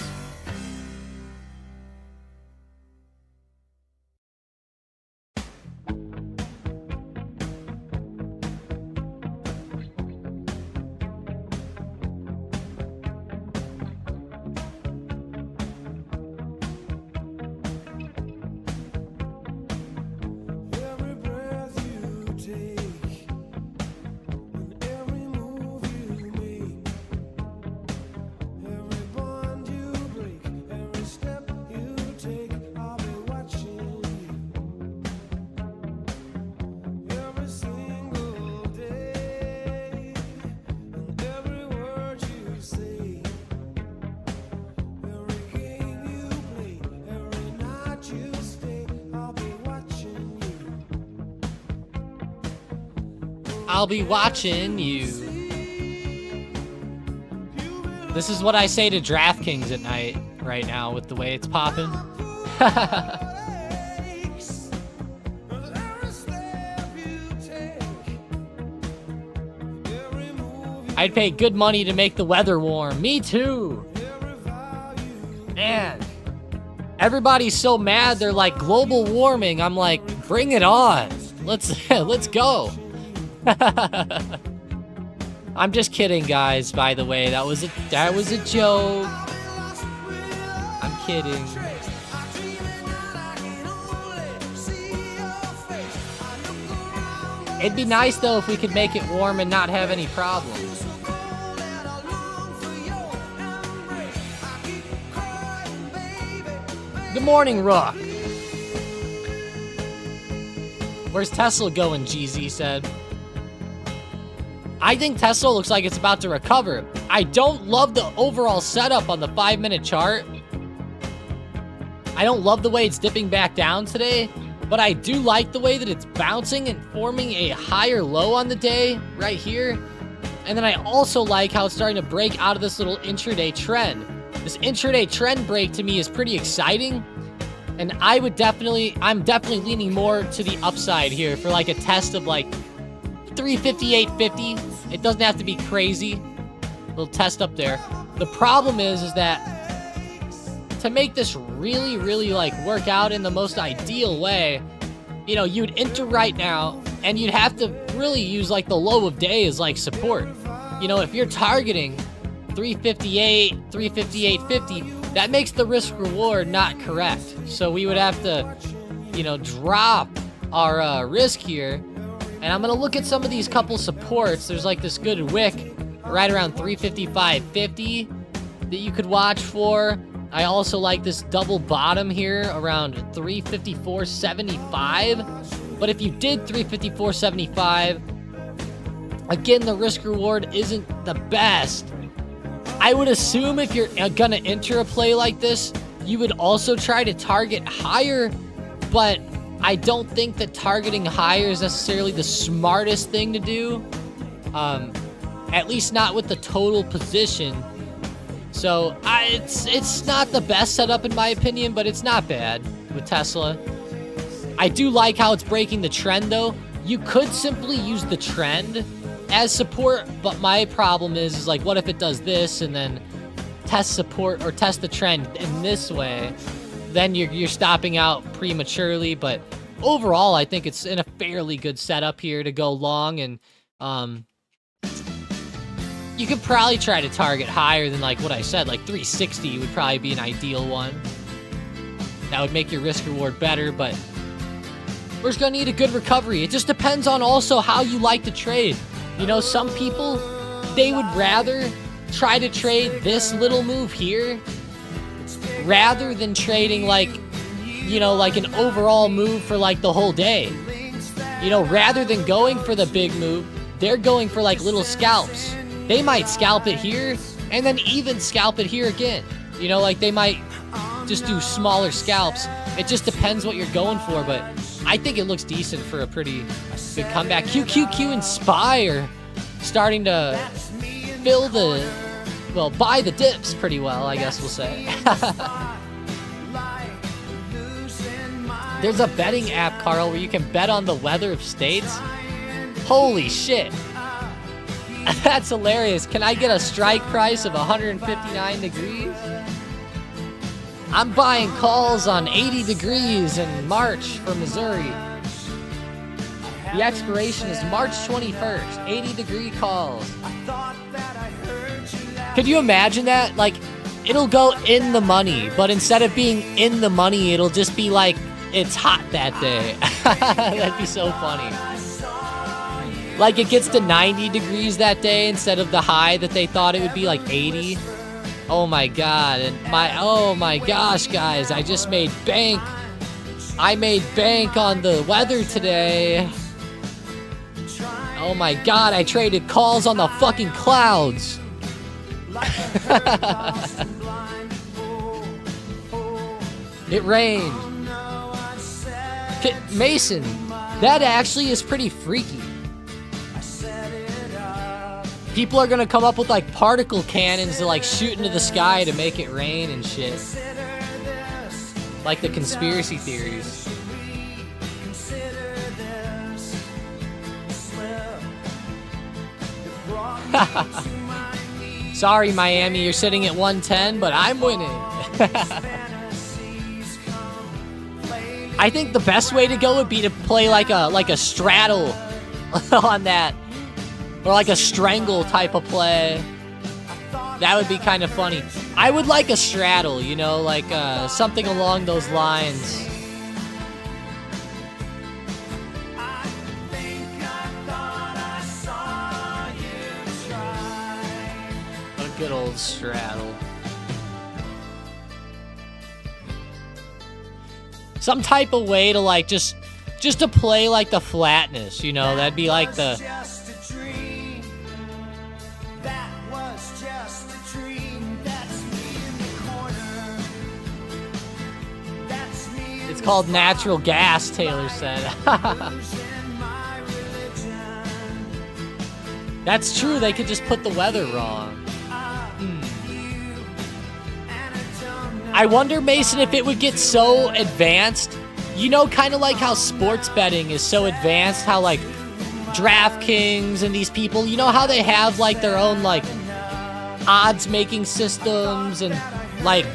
Speaker 5: I'll be watching you. This is what I say to DraftKings at night right now with the way it's popping. I'd pay good money to make the weather warm. Me too. Man, everybody's so mad. They're like, global warming. I'm like, bring it on. Let's go. I'm just kidding, guys, by the way. That was a joke. I'm kidding. It'd be nice though if we could make it warm and not have any problems. Good morning, Rook. Where's Tesla going, GZ said. I think Tesla looks like it's about to recover. I don't love the overall setup on the 5-minute chart. I don't love the way it's dipping back down today, But I do like the way that it's bouncing and forming a higher low on the day right here. And then I also like how it's starting to break out of this little intraday trend. This intraday trend break to me is pretty exciting. And I'm definitely leaning more to the upside here for like a test of like 358.50. It doesn't have to be crazy. Little test up there. The problem is that to make this really like work out in the most ideal way, you know, you'd enter right now and you'd have to really use like the low of day as like support. You know, if you're targeting 358, 358.50, that makes the risk reward not correct. So we would have to, you know, drop our risk here. And I'm going to look at some of these couple supports. There's like this good wick right around 355.50 that you could watch for. I also like this double bottom here around 354.75. But if you did 354.75, again, the risk reward isn't the best. I would assume if you're gonna enter a play like this, you would also try to target higher, but I don't think that targeting higher is necessarily the smartest thing to do. At least not with the total position. So it's not the best setup in my opinion, but it's not bad with Tesla. I do like how it's breaking the trend though. You could simply use the trend as support, but my problem is like, what if it does this and then test support or test the trend in this way? Then you're stopping out prematurely. But overall, I think it's in a fairly good setup here to go long, and you could probably try to target higher than like what I said, like 360 would probably be an ideal one. That would make your risk reward better, but we're just gonna need a good recovery. It just depends on also how you like to trade. You know, some people, they would rather try to trade this little move here rather than trading like, you know, like an overall move for like the whole day. You know, rather than going for the big move, they're going for like little scalps. They might scalp it here and then even scalp it here again. You know, like they might just do smaller scalps. It just depends what you're going for, but I think it looks decent for a pretty good comeback. QQQ and SPY are starting to fill the, well, buy the dips pretty well, I guess we'll say. There's a betting app, Carl, where you can bet on the weather of states. Holy shit. That's hilarious. Can I get a strike price of 159 degrees? I'm buying calls on 80 degrees in March for Missouri. The expiration is March 21st. 80 degree calls. Could you imagine that? Like, it'll go in the money, but instead of being in the money, it'll just be like, it's hot that day. That'd be so funny. Like, it gets to 90 degrees that day instead of the high that they thought it would be, like 80. Oh my god, and oh my gosh, guys, I just made bank. I made bank on the weather today. Oh my god, I traded calls on the fucking clouds. It rained. Mason, that actually is pretty freaky. People are gonna come up with like particle cannons to like shoot into the sky to make it rain and shit. Like the conspiracy theories. Sorry, Miami, you're sitting at 110, but I'm winning. I think the best way to go would be to play like a straddle on that. Or like a strangle type of play. That would be kind of funny. I would like a straddle, you know, like something along those lines. A good old straddle. Some type of way to like just to play like the flatness, you know, that'd be like the It's called natural gas, Taylor said. That's true. They could just put the weather wrong. I wonder, Mason, if it would get so advanced. You know, kind of like how sports betting is so advanced, how like DraftKings and these people, you know how they have like their own like odds making systems and like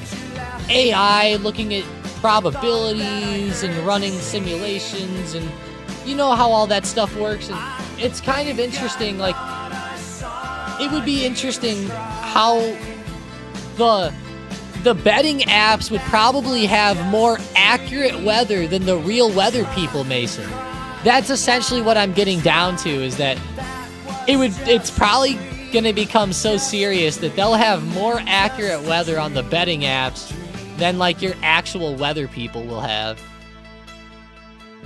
Speaker 5: AI looking at probabilities and running simulations, and you know how all that stuff works. And it's kind of interesting, like it would be interesting how the betting apps would probably have more accurate weather than the real weather people, Mason. That's essentially what I'm getting down to, is that it's probably going to become so serious that they'll have more accurate weather on the betting apps than like your actual weather people will have.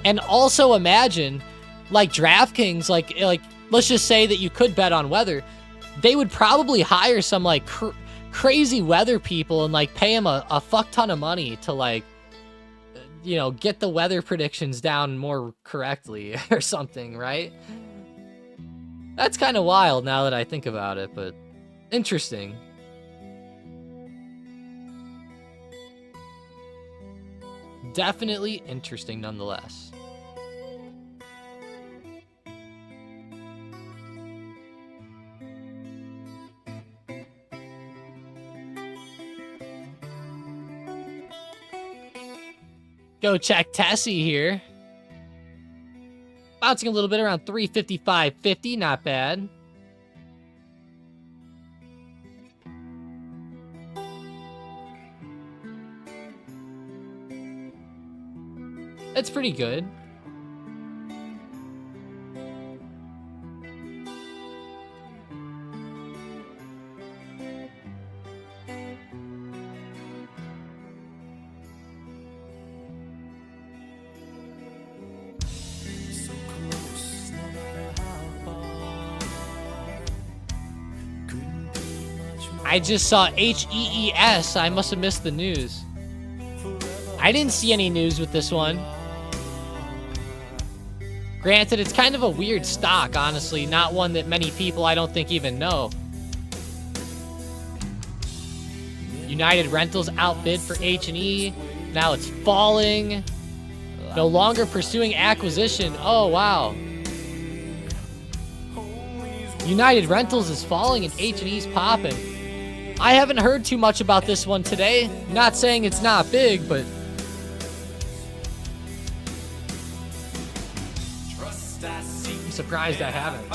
Speaker 5: And also imagine like DraftKings, like let's just say that you could bet on weather. They would probably hire some like crazy weather people and like pay them a fuck ton of money to like, you know, get the weather predictions down more correctly or something, right? That's kind of wild now that I think about it, but interesting. Definitely interesting nonetheless. Go check Tessie here. Bouncing a little bit around 355.50, not bad. That's pretty good. I just saw HEES. I must have missed the news. I didn't see any news with this one. Granted, it's kind of a weird stock, honestly. Not one that many people, I don't think, even know. United Rentals outbid for H&E. Now it's falling. No longer pursuing acquisition. Oh, wow. United Rentals is falling and H&E's popping. I haven't heard too much about this one today. Not saying it's not big, but I'm surprised I haven't.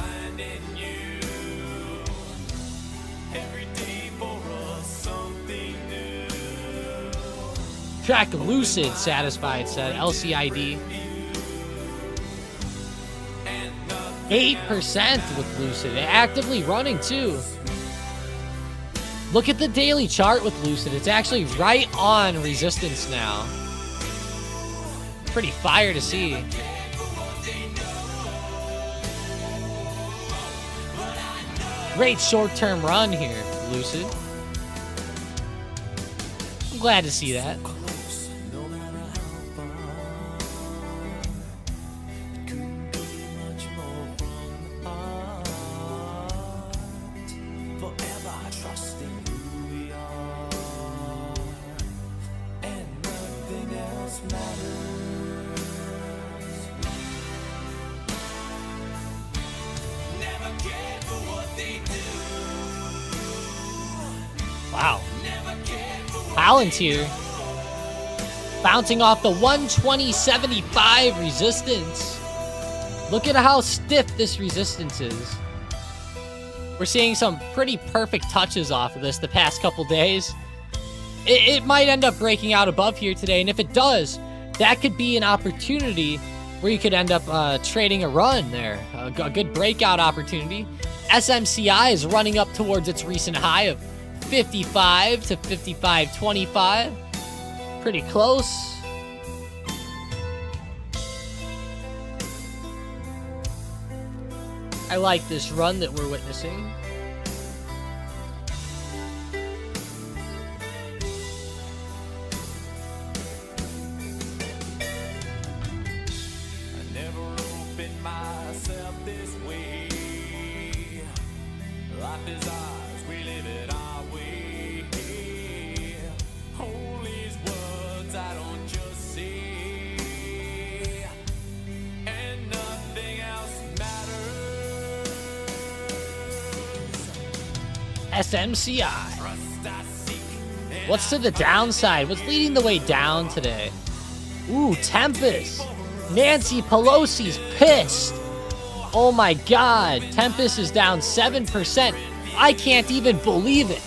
Speaker 5: Track Lucid, satisfied, said LCID. 8% with Lucid. Actively running, too. Look at the daily chart with Lucid. It's actually right on resistance now. Pretty fire to see. Great short-term run here, Lucid. I'm glad to see that. Wow. Palantir bouncing off the 120.75 resistance. Look at how stiff this resistance is. We're seeing some pretty perfect touches off of this the past couple days. It might end up breaking out above here today, and if it does, that could be an opportunity where you could end up trading a run there. A good breakout opportunity. SMCI is running up towards its recent high of 55 to 55.25. Pretty close. I like this run that we're witnessing. SMCI. What's to the downside? What's leading the way down today? Ooh, Tempest. Nancy Pelosi's pissed. Oh my God. Tempest is down 7%. I can't even believe it.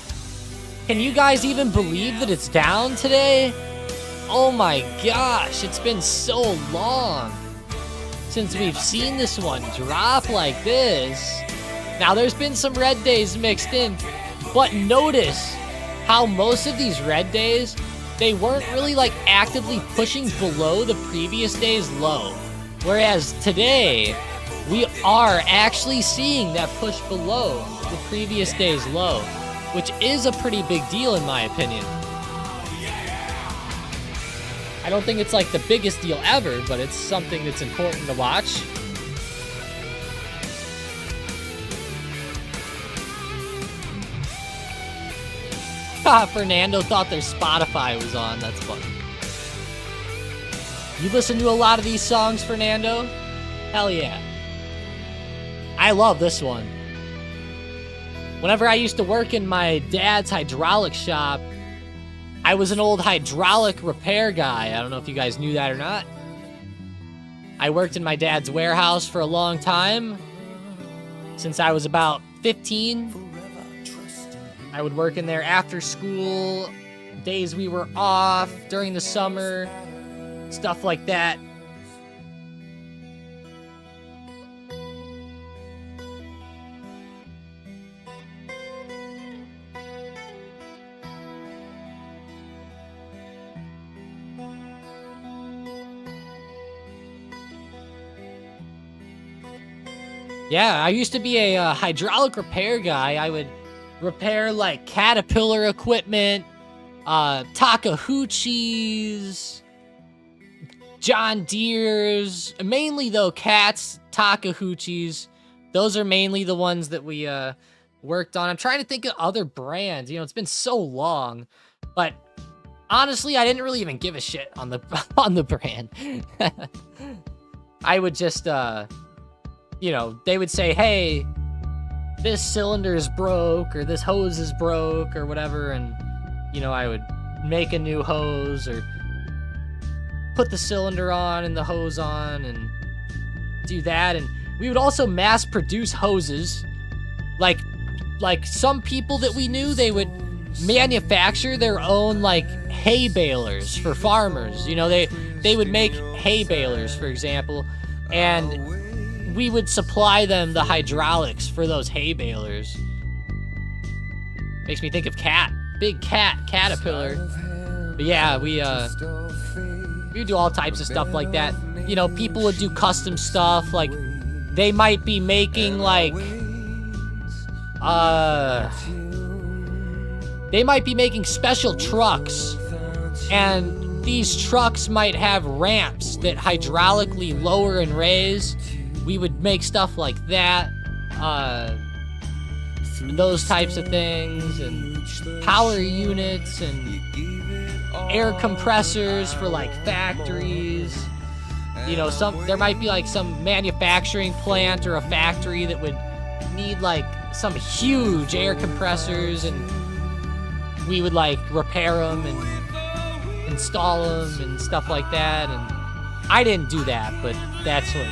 Speaker 5: Can you guys even believe that it's down today? Oh my gosh. It's been so long since we've seen this one drop like this. Now, there's been some red days mixed in, but notice how most of these red days, they weren't really like actively pushing below the previous day's low. Whereas today, we are actually seeing that push below the previous day's low, which is a pretty big deal in my opinion. I don't think it's like the biggest deal ever, but it's something that's important to watch. Fernando thought their Spotify was on. That's funny. You listen to a lot of these songs, Fernando? Hell yeah. I love this one. Whenever I used to work in my dad's hydraulic shop, I was an old hydraulic repair guy. I don't know if you guys knew that or not. I worked in my dad's warehouse for a long time. Since I was about 15. I would work in there after school, days we were off, during the summer, stuff like that. Yeah, I used to be a hydraulic repair guy. I would repair like Caterpillar equipment, Takahachis, John Deere's, mainly though Cats, Takahachis. Those are mainly the ones that we worked on. I'm trying to think of other brands. You know, it's been so long, but honestly, I didn't really even give a shit on the on the brand. I would just you know, they would say, hey, this cylinder is broke, or this hose is broke, or whatever, and, you know, I would make a new hose, or put the cylinder on and the hose on, and do that, and we would also mass produce hoses. Like some people that we knew, they would manufacture their own, like, hay balers for farmers. You know, they would make hay balers, for example, and we would supply them the hydraulics for those hay balers. Makes me think of big Caterpillar. But yeah, we would do all types of stuff like that. You know, people would do custom stuff, like they might be making like they might be making special trucks, and these trucks might have ramps that hydraulically lower and raise. We would make stuff like that, those types of things, and power units and air compressors for like factories. You know, there might be like some manufacturing plant or a factory that would need like some huge air compressors, and we would like repair them and install them and stuff like that. And I didn't do that, but that's what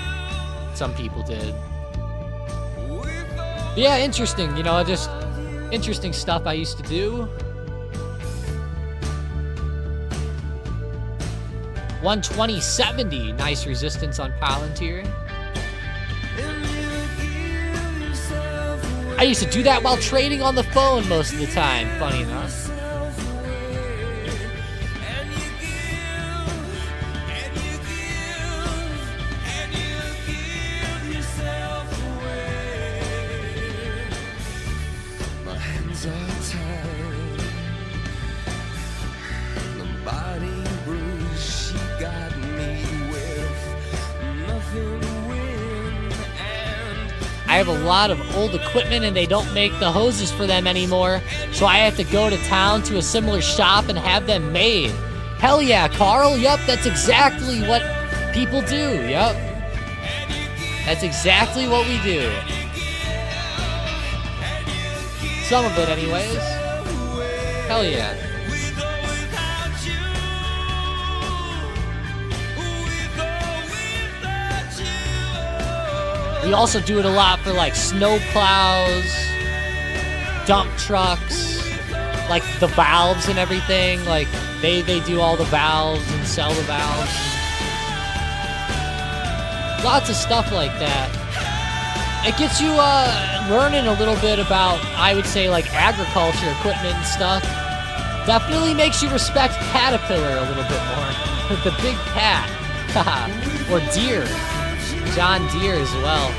Speaker 5: some people did. But yeah, interesting, you know, just interesting stuff I used to do. 120.70, nice resistance on Palantir. I used to do that while trading on the phone most of the time, funny enough. I have a lot of old equipment and they don't make the hoses for them anymore, so I have to go to town to a similar shop and have them made. Hell yeah, Carl. Yup, that's exactly what people do. Yup. That's exactly what we do. Some of it, anyways. Hell yeah. We also do it a lot for like snow plows, dump trucks, like the valves and everything. Like they do all the valves and sell the valves. Lots of stuff like that. It gets you learning a little bit about, I would say, like agriculture equipment and stuff. Definitely makes you respect Caterpillar a little bit more. The big cat. Or deer. John Deere as well.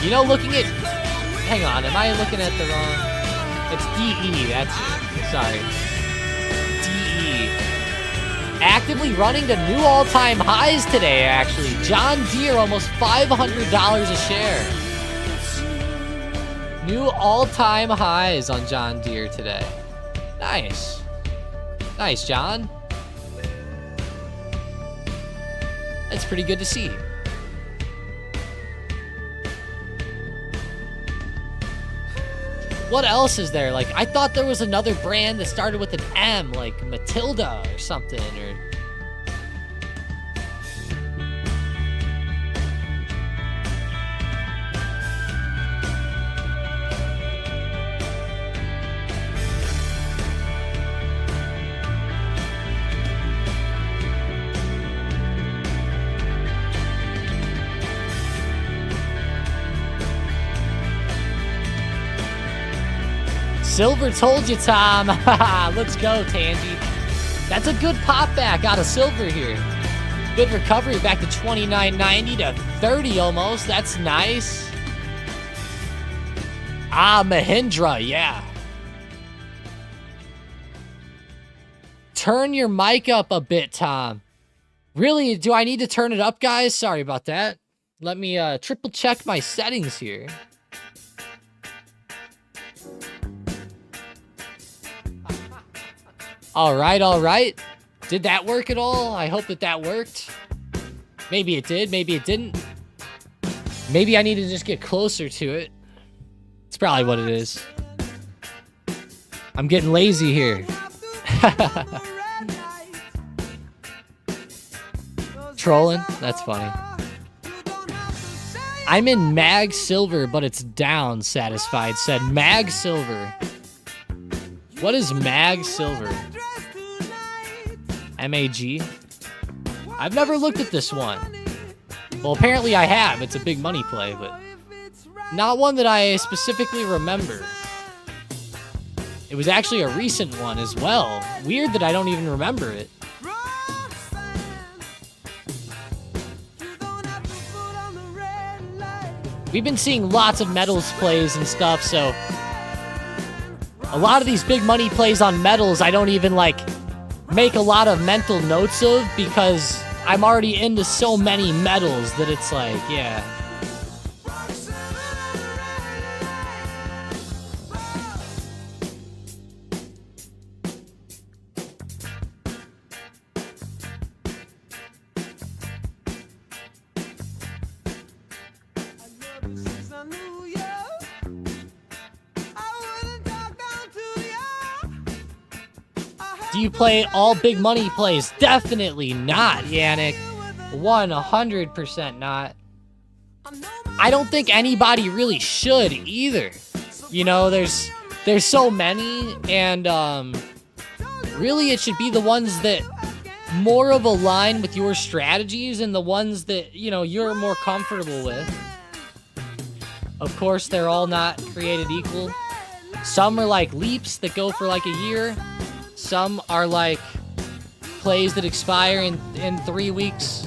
Speaker 5: You know, looking at... Hang on, am I looking at the wrong... It's DE, that's it. Sorry. DE. Actively running to new all-time highs today, actually. John Deere, almost $500 a share. New all-time highs on John Deere today. Nice. Nice, John. That's pretty good to see. What else is there? Like, I thought there was another brand that started with an M, like Matilda or something, or... Silver told you, Tom. Let's go, Tangy. That's a good pop back out of silver here. Good recovery back to $29.90 to $30 almost. That's nice. Ah, Mahindra, yeah. Turn your mic up a bit, Tom. Really, do I need to turn it up, guys? Sorry about that. Let me triple check my settings here. All right. Did that work at all? I hope that worked. Maybe it did, maybe it didn't. Maybe I need to just get closer to it. It's probably what it is. I'm getting lazy here. Trolling? That's funny. I'm in Mag Silver, but it's down, Satisfied said. Mag Silver. What is Mag Silver? MAG? I've never looked at this one. Well, apparently I have. It's a big money play, but not one that I specifically remember. It was actually a recent one as well. Weird that I don't even remember it. We've been seeing lots of metals plays and stuff, so a lot of these big money plays on metals I don't even like make a lot of mental notes of because I'm already into so many metals that it's like, yeah. Do you play all big money plays? Definitely not, Yannick. 100% not. I don't think anybody really should either. You know, there's so many, and really it should be the ones that more of align with your strategies and the ones that, you know, you're more comfortable with. Of course, they're all not created equal. Some are like leaps that go for like a year. Some are like plays that expire in 3 weeks.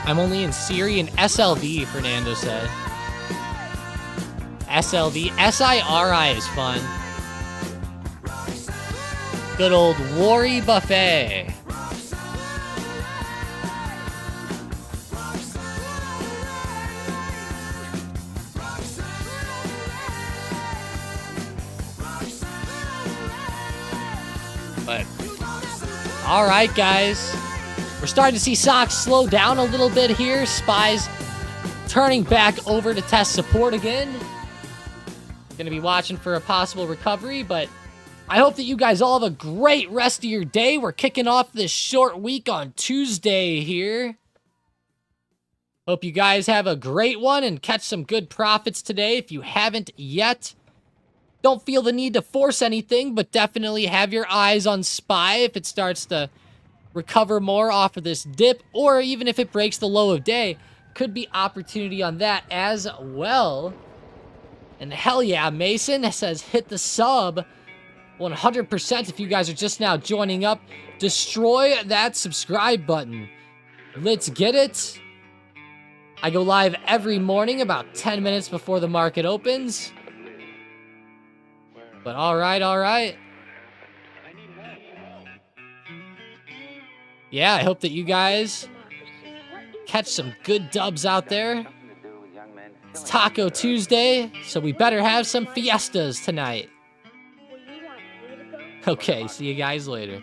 Speaker 5: I'm only in Siri and SLV, Fernando said. SLV. SIRI is fun. Good old Worry Buffet. But, all right, guys. We're starting to see stocks slow down a little bit here. SPY's turning back over to test support again. Going to be watching for a possible recovery, but I hope that you guys all have a great rest of your day. We're kicking off this short week on Tuesday here. Hope you guys have a great one and catch some good profits today. If you haven't yet, don't feel the need to force anything, but definitely have your eyes on SPY if it starts to recover more off of this dip, or even if it breaks the low of day, could be opportunity on that as well. And hell yeah, Mason says hit the sub 100% if you guys are just now joining up. Destroy that subscribe button. Let's get it. I go live every morning about 10 minutes before the market opens. But all right. Yeah, I hope that you guys catch some good dubs out there. It's Taco Tuesday, so we better have some fiestas tonight. Okay, see you guys later.